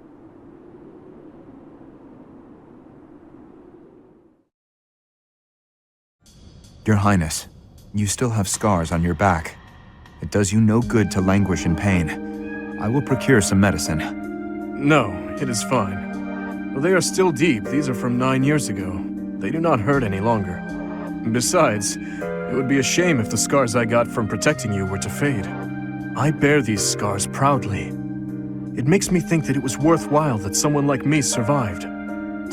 Your Highness, you still have scars on your back. It does you no good to languish in pain. I will procure some medicine. No, it is fine. Well, they are still deep. These are from 9 years ago. They do not hurt any longer. Besides, it would be a shame if the scars I got from protecting you were to fade. I bear these scars proudly. It makes me think that it was worthwhile that someone like me survived.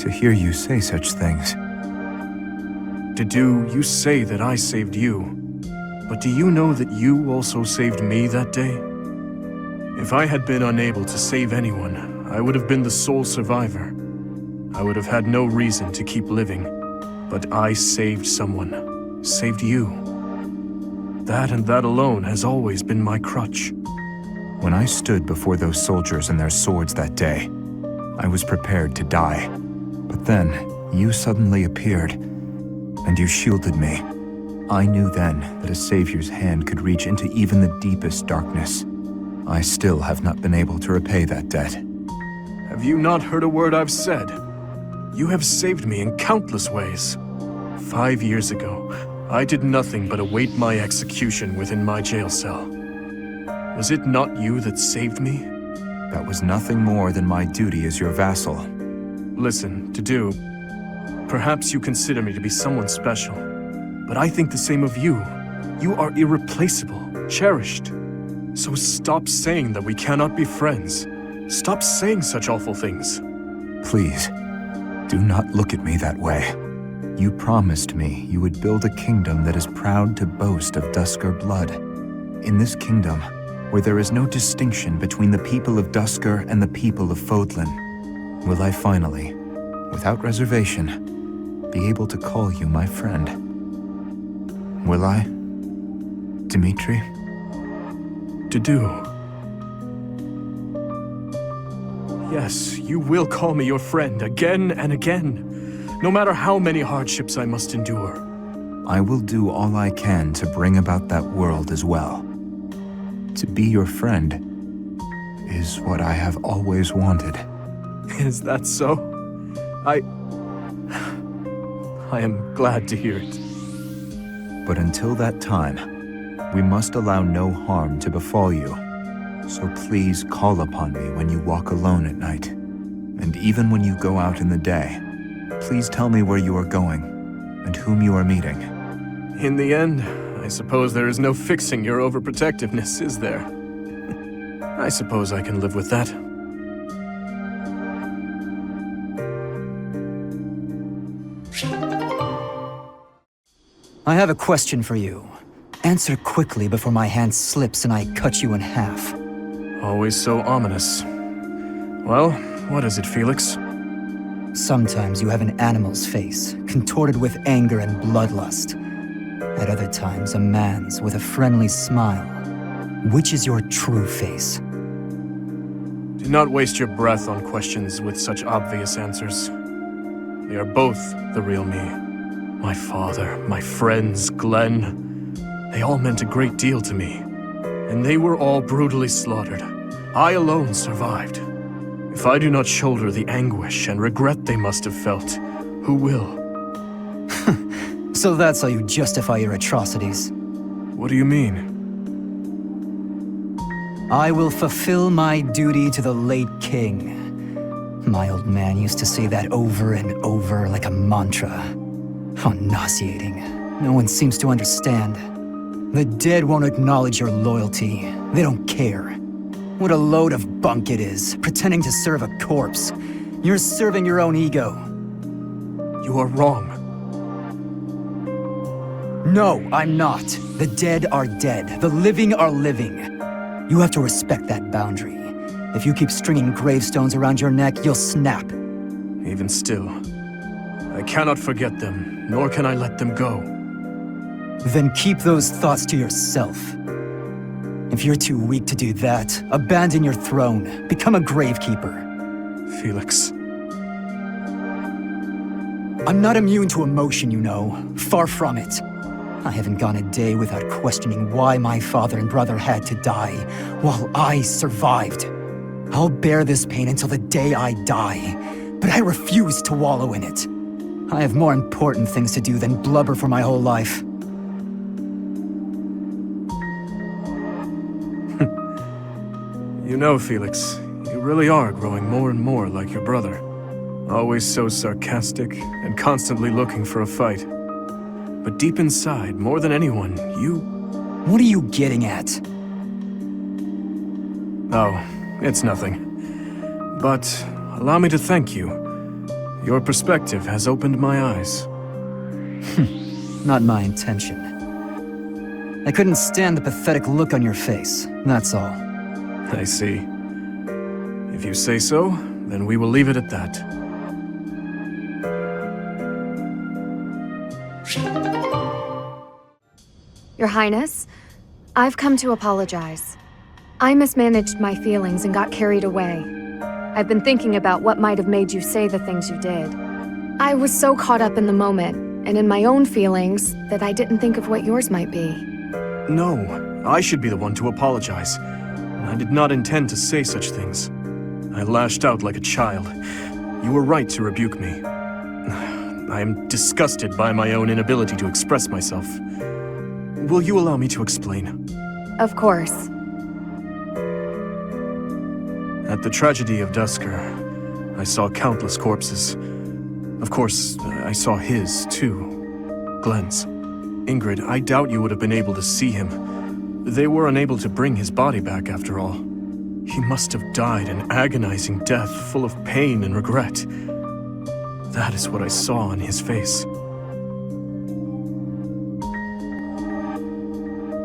To hear you say such things. You say that I saved you. But do you know that you also saved me that day? If I had been unable to save anyone, I would have been the sole survivor. I would have had no reason to keep living. But I saved someone. Saved you. That and that alone has always been my crutch. When I stood before those soldiers and their swords that day, I was prepared to die. But then, you suddenly appeared, and you shielded me. I knew then that a savior's hand could reach into even the deepest darkness. I still have not been able to repay that debt. Have you not heard a word I've said? You have saved me in countless ways. 5 years ago, I did nothing but await my execution within my jail cell. Was it not you that saved me? That was nothing more than my duty as your vassal. Listen, perhaps you consider me to be someone special. But I think the same of you. You are irreplaceable, cherished. So stop saying that we cannot be friends. Stop saying such awful things. Please, do not look at me that way. You promised me you would build a kingdom that is proud to boast of Duscur blood. In this kingdom, where there is no distinction between the people of Duscur and the people of Fodlan, will I finally, without reservation, be able to call you my friend. Will I, Yes, you will call me your friend again and again, no matter how many hardships I must endure. I will do all I can to bring about that world as well. To be your friend is what I have always wanted. Is that so? I am glad to hear it. But until that time, we must allow no harm to befall you. So please call upon me when you walk alone at night. And even when you go out in the day, please tell me where you are going and whom you are meeting. In the end, I suppose there is no fixing your overprotectiveness, is there? I suppose I can live with that. I have a question for you. Answer quickly before my hand slips and I cut you in half. Always so ominous. Well, what is it, Felix? Sometimes you have an animal's face, contorted with anger and bloodlust. At other times, a man's with a friendly smile. Which is your true face? Do not waste your breath on questions with such obvious answers. They are both the real me. My father, my friends, Glenn, they all meant a great deal to me. And they were all brutally slaughtered. I alone survived. If I do not shoulder the anguish and regret they must have felt, who will? So that's how you justify your atrocities. What do you mean? I will fulfill my duty to the late king. My old man used to say that over and over like a mantra. How nauseating. No one seems to understand. The dead won't acknowledge your loyalty. They don't care. What a load of bunk it is, pretending to serve a corpse. You're serving your own ego. You are wrong. No, I'm not. The dead are dead. The living are living. You have to respect that boundary. If you keep stringing gravestones around your neck, you'll snap. Even still, I cannot forget them, nor can I let them go. Then keep those thoughts to yourself. If you're too weak to do that, abandon your throne. Become a gravekeeper. Felix. I'm not immune to emotion, you know. Far from it. I haven't gone a day without questioning why my father and brother had to die, while I survived. I'll bear this pain until the day I die, but I refuse to wallow in it. I have more important things to do than blubber for my whole life. You know, Felix, you really are growing more and more like your brother. Always so sarcastic and constantly looking for a fight. But deep inside, more than anyone, you... What are you getting at? Oh, it's nothing. But allow me to thank you. Your perspective has opened my eyes. Not my intention. I couldn't stand the pathetic look on your face, that's all. I see. If you say so, then we will leave it at that. Your Highness, I've come to apologize. I mismanaged my feelings and got carried away. I've been thinking about what might have made you say the things you did. I was so caught up in the moment, and in my own feelings, that I didn't think of what yours might be. No, I should be the one to apologize. I did not intend to say such things. I lashed out like a child. You were right to rebuke me. I am disgusted by my own inability to express myself. Will you allow me to explain? Of course. At the tragedy of Dusker, I saw countless corpses. Of course, I saw his, too. Glenn's. Ingrid, I doubt you would have been able to see him. They were unable to bring his body back, after all. He must have died an agonizing death, full of pain and regret. That is what I saw in his face.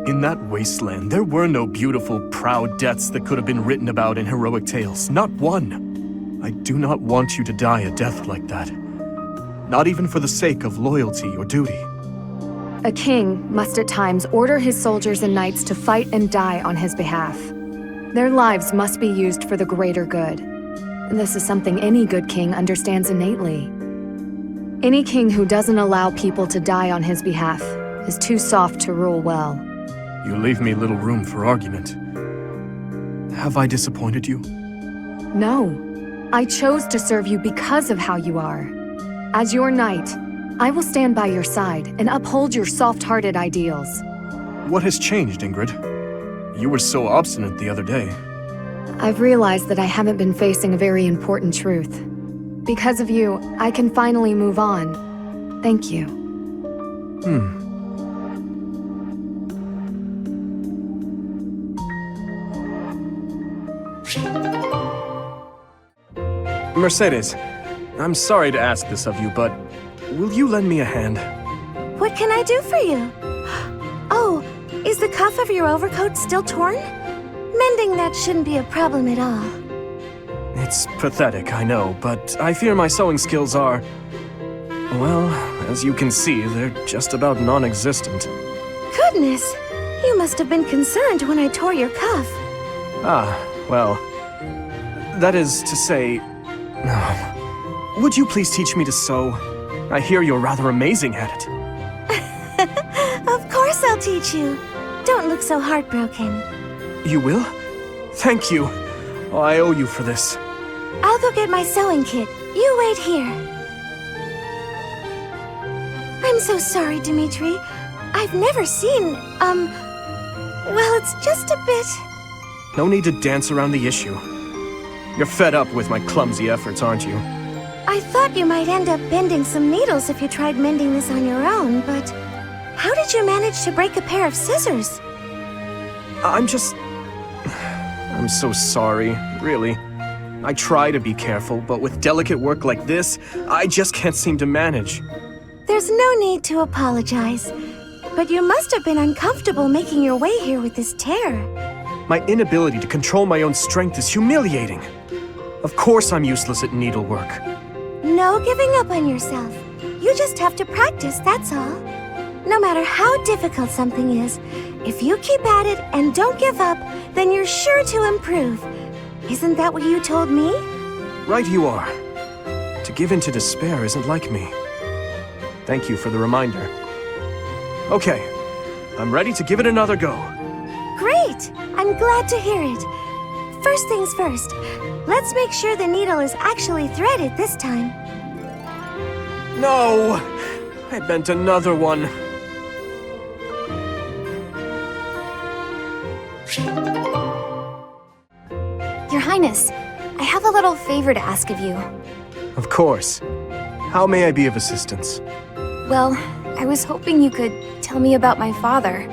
In that wasteland, there were no beautiful, proud deaths that could have been written about in heroic tales. Not one. I do not want you to die a death like that. Not even for the sake of loyalty or duty. A king must at times order his soldiers and knights to fight and die on his behalf. Their lives must be used for the greater good. This is something any good king understands innately. Any king who doesn't allow people to die on his behalf is too soft to rule well. You leave me little room for argument. Have I disappointed you? No. I chose to serve you because of how you are. As your knight, I will stand by your side and uphold your soft-hearted ideals. What has changed, Ingrid? You were so obstinate the other day. I've realized that I haven't been facing a very important truth. Because of you, I can finally move on. Thank you. Mercedes, I'm sorry to ask this of you, but will you lend me a hand? What can I do for you? Oh, is the cuff of your overcoat still torn? Mending that shouldn't be a problem at all. It's pathetic, I know, but I fear my sewing skills are... well, as you can see, they're just about non-existent. Goodness, you must have been concerned when I tore your cuff. Well... that is to say... would you please teach me to sew? I hear you're rather amazing at it. Of course I'll teach you. Don't look so heartbroken. You will? Thank you. Oh, I owe you for this. I'll go get my sewing kit. You wait here. I'm so sorry, Dimitri. I've never seen, well, it's just a bit... No need to dance around the issue. You're fed up with my clumsy efforts, aren't you? I thought you might end up bending some needles if you tried mending this on your own, but... how did you manage to break a pair of scissors? I'm so sorry, really. I try to be careful, but with delicate work like this, I just can't seem to manage. There's no need to apologize. But you must have been uncomfortable making your way here with this tear. My inability to control my own strength is humiliating. Of course I'm useless at needlework. No giving up on yourself. You just have to practice, that's all. No matter how difficult something is, if you keep at it and don't give up, then you're sure to improve. Isn't that what you told me? Right you are. To give in to despair isn't like me. Thank you for the reminder. Okay, I'm ready to give it another go. Great! I'm glad to hear it. First things first, let's make sure the needle is actually threaded this time. No! I bent another one. Your Highness, I have a little favor to ask of you. Of course. How may I be of assistance? Well, I was hoping you could tell me about my father.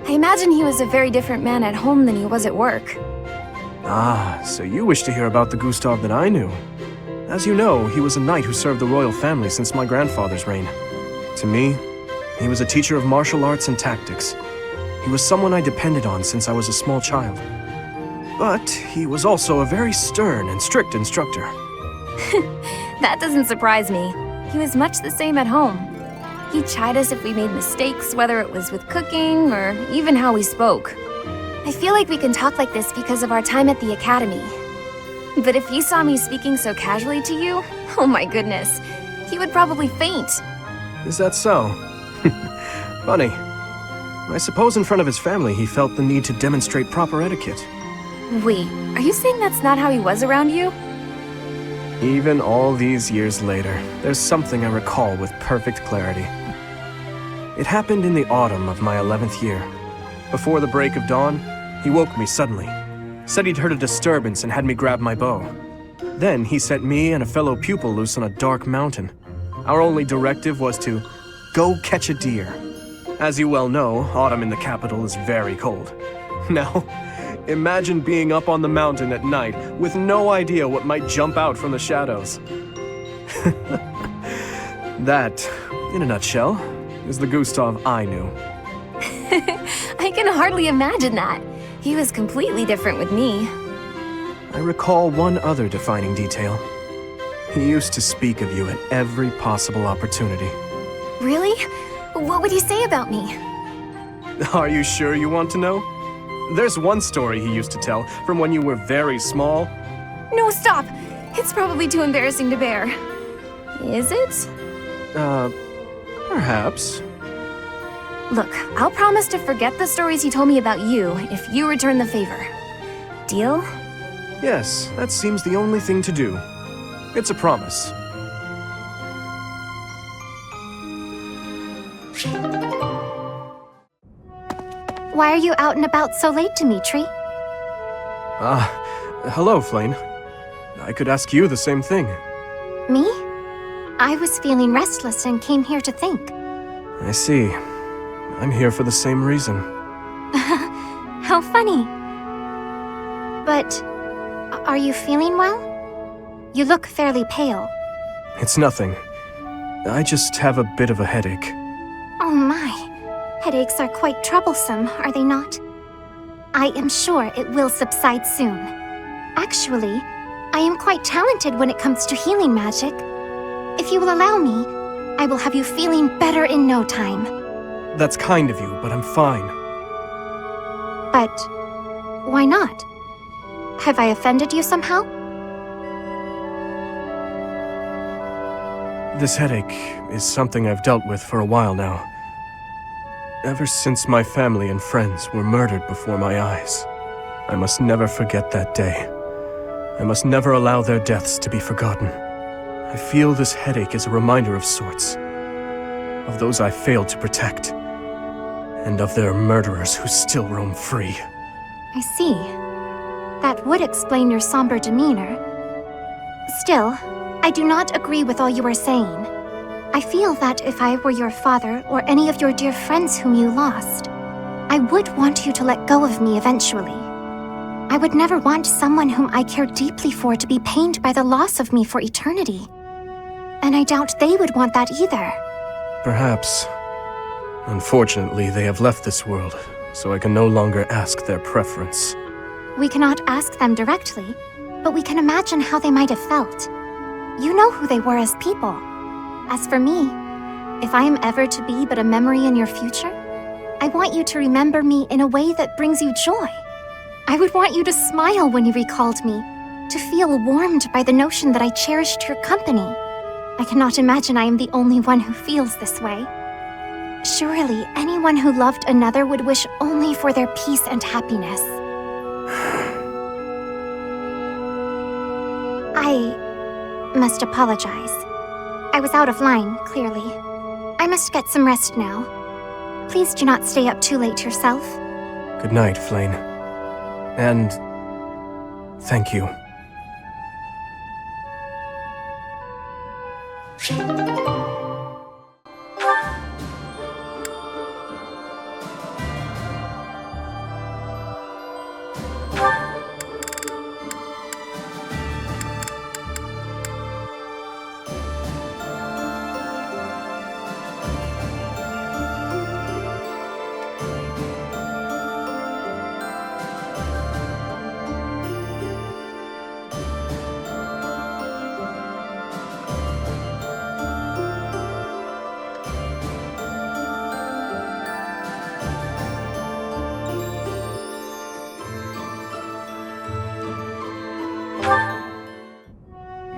I imagine he was a very different man at home than he was at work. Ah, so you wish to hear about the Gustav that I knew. As you know, he was a knight who served the royal family since my grandfather's reign. To me, he was a teacher of martial arts and tactics. He was someone I depended on since I was a small child. But he was also a very stern and strict instructor. That doesn't surprise me. He was much the same at home. He'd chide us if we made mistakes, whether it was with cooking or even how we spoke. I feel like we can talk like this because of our time at the academy. But if he saw me speaking so casually to you, oh my goodness, he would probably faint. Is that so? Funny. I suppose in front of his family he felt the need to demonstrate proper etiquette. Wait, are you saying that's not how he was around you? Even all these years later, there's something I recall with perfect clarity. It happened in the autumn of my 11th year. Before the break of dawn, he woke me suddenly, said he'd heard a disturbance and had me grab my bow. Then he sent me and a fellow pupil loose on a dark mountain. Our only directive was to go catch a deer. As you well know, autumn in the capital is very cold. Now, imagine being up on the mountain at night with no idea what might jump out from the shadows. That, in a nutshell, is the Gustav I knew. I can hardly imagine that. He was completely different with me. I recall one other defining detail. He used to speak of you at every possible opportunity. Really? What would he say about me? Are you sure you want to know? There's one story he used to tell from when you were very small. No, stop! It's probably too embarrassing to bear. Is it? Perhaps. Look, I'll promise to forget the stories you told me about you if you return the favor. Deal? Yes, that seems the only thing to do. It's a promise. Why are you out and about so late, Dimitri? Hello, Flane. I could ask you the same thing. Me? I was feeling restless and came here to think. I see. I'm here for the same reason. How funny. But, are you feeling well? You look fairly pale. It's nothing. I just have a bit of a headache. Oh my. Headaches are quite troublesome, are they not? I am sure it will subside soon. Actually, I am quite talented when it comes to healing magic. If you will allow me, I will have you feeling better in no time. That's kind of you, but I'm fine. But why not? Have I offended you somehow? This headache is something I've dealt with for a while now. Ever since my family and friends were murdered before my eyes. I must never forget that day. I must never allow their deaths to be forgotten. I feel this headache is a reminder of sorts. Of those I failed to protect. And of their murderers who still roam free. I see. That would explain your somber demeanor. Still, I do not agree with all you are saying. I feel that if I were your father or any of your dear friends whom you lost, I would want you to let go of me eventually. I would never want someone whom I care deeply for to be pained by the loss of me for eternity. And I doubt they would want that either. Perhaps. Unfortunately, they have left this world, so I can no longer ask their preference. We cannot ask them directly, but we can imagine how they might have felt. You know who they were as people. As for me, if I am ever to be but a memory in your future, I want you to remember me in a way that brings you joy. I would want you to smile when you recalled me, to feel warmed by the notion that I cherished your company. I cannot imagine I am the only one who feels this way. Surely, anyone who loved another would wish only for their peace and happiness. I must apologize. I was out of line, clearly. I must get some rest now. Please do not stay up too late yourself. Good night, Flane. And thank you.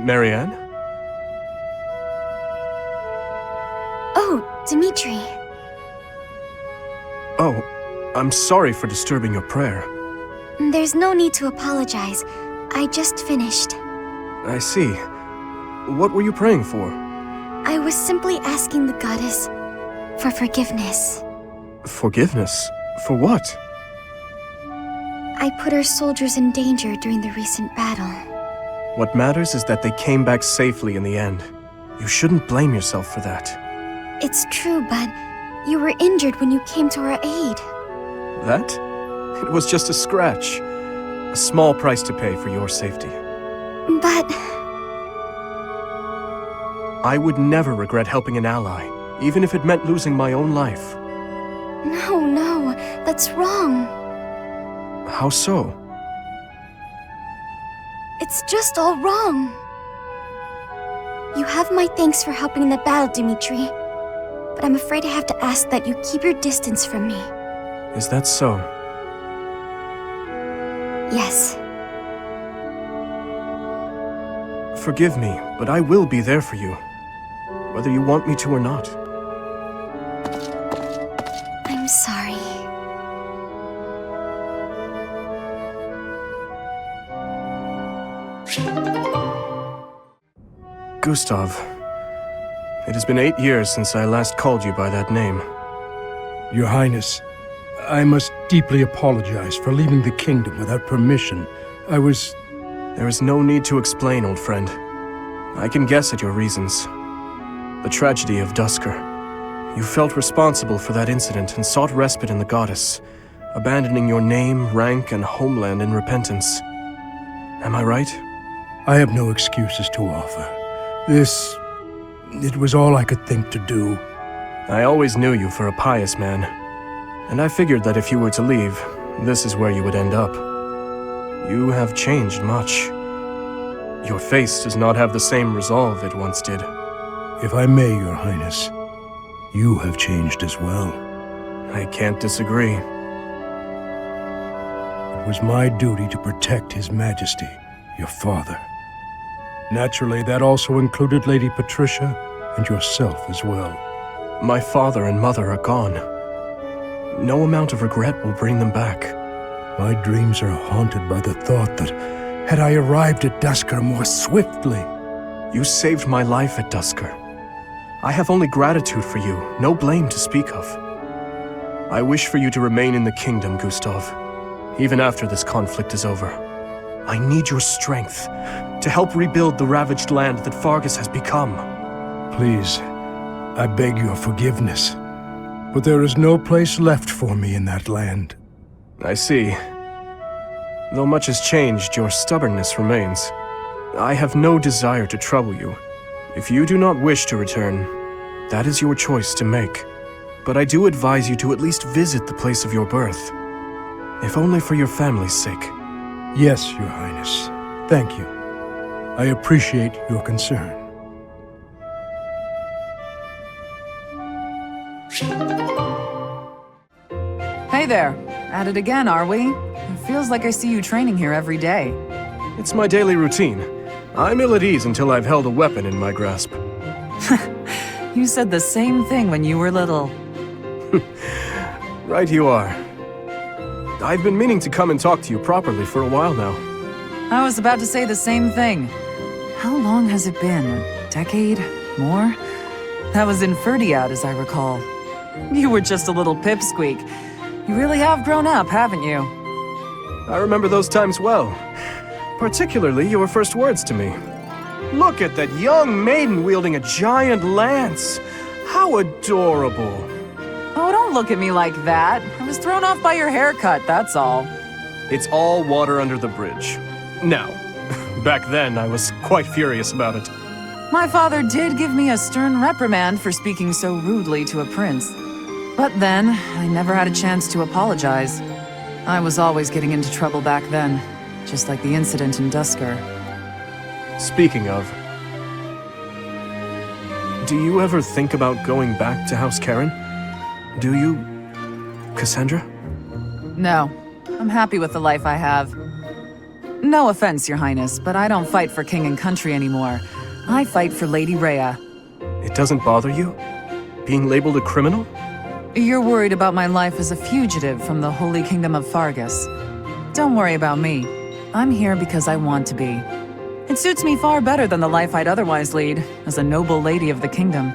Marianne? Oh, Dimitri. Oh, I'm sorry for disturbing your prayer. There's no need to apologize. I just finished. I see. What were you praying for? I was simply asking the goddess for forgiveness. Forgiveness? For what? I put our soldiers in danger during the recent battle. What matters is that they came back safely in the end. You shouldn't blame yourself for that. It's true, but you were injured when you came to our aid. That? It was just a scratch. A small price to pay for your safety. But... I would never regret helping an ally, even if it meant losing my own life. No, that's wrong. How so? It's just all wrong. You have my thanks for helping in the battle, Dimitri. But I'm afraid I have to ask that you keep your distance from me. Is that so? Yes. Forgive me, but I will be there for you, whether you want me to or not. I'm sorry. Gustav, it has been 8 years since I last called you by that name. Your Highness, I must deeply apologize for leaving the kingdom without permission. There is no need to explain, old friend. I can guess at your reasons. The tragedy of Duscur. You felt responsible for that incident and sought respite in the goddess, abandoning your name, rank, and homeland in repentance. Am I right? I have no excuses to offer. It was all I could think to do. I always knew you for a pious man, and I figured that if you were to leave, this is where you would end up. You have changed much. Your face does not have the same resolve it once did. If I may, Your Highness, you have changed as well. I can't disagree. It was my duty to protect His Majesty, your father. Naturally, that also included Lady Patricia and yourself as well. My father and mother are gone. No amount of regret will bring them back. My dreams are haunted by the thought that, had I arrived at Duscur more swiftly... You saved my life at Duscur. I have only gratitude for you, no blame to speak of. I wish for you to remain in the kingdom, Gustav, even after this conflict is over. I need your strength to help rebuild the ravaged land that Faerghus has become. Please, I beg your forgiveness, but there is no place left for me in that land. I see. Though much has changed, your stubbornness remains. I have no desire to trouble you. If you do not wish to return, that is your choice to make. But I do advise you to at least visit the place of your birth, if only for your family's sake. Yes, Your Highness. Thank you. I appreciate your concern. Hey there. At it again, are we? It feels like I see you training here every day. It's my daily routine. I'm ill at ease until I've held a weapon in my grasp. You said the same thing when you were little. Right you are. I've been meaning to come and talk to you properly for a while now. I was about to say the same thing. How long has it been? A decade? More? That was in Fhirdiad, as I recall. You were just a little pipsqueak. You really have grown up, haven't you? I remember those times well. Particularly your first words to me. Look at that young maiden wielding a giant lance. How adorable. Oh, don't look at me like that. I was thrown off by your haircut, that's all. It's all water under the bridge. Now, back then I was quite furious about it. My father did give me a stern reprimand for speaking so rudely to a prince. But then, I never had a chance to apologize. I was always getting into trouble back then, just like the incident in Duscur. Speaking of, do you ever think about going back to House Karen? Do you, Cassandra? No, I'm happy with the life I have. No offense, Your Highness, but I don't fight for king and country anymore. I fight for Lady Rhea. It doesn't bother you? Being labeled a criminal? You're worried about my life as a fugitive from the Holy Kingdom of Faerghus. Don't worry about me. I'm here because I want to be. It suits me far better than the life I'd otherwise lead, as a noble lady of the kingdom.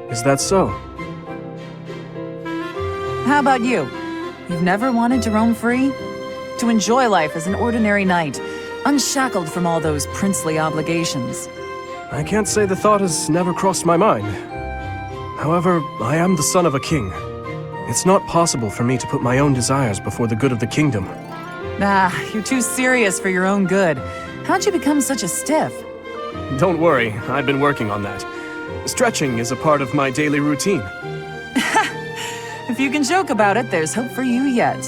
Is that so? How about you? You've never wanted to roam free? To enjoy life as an ordinary knight, unshackled from all those princely obligations? I can't say the thought has never crossed my mind. However, I am the son of a king. It's not possible for me to put my own desires before the good of the kingdom. Ah, you're too serious for your own good. How'd you become such a stiff? Don't worry, I've been working on that. Stretching is a part of my daily routine. If you can joke about it, there's hope for you yet.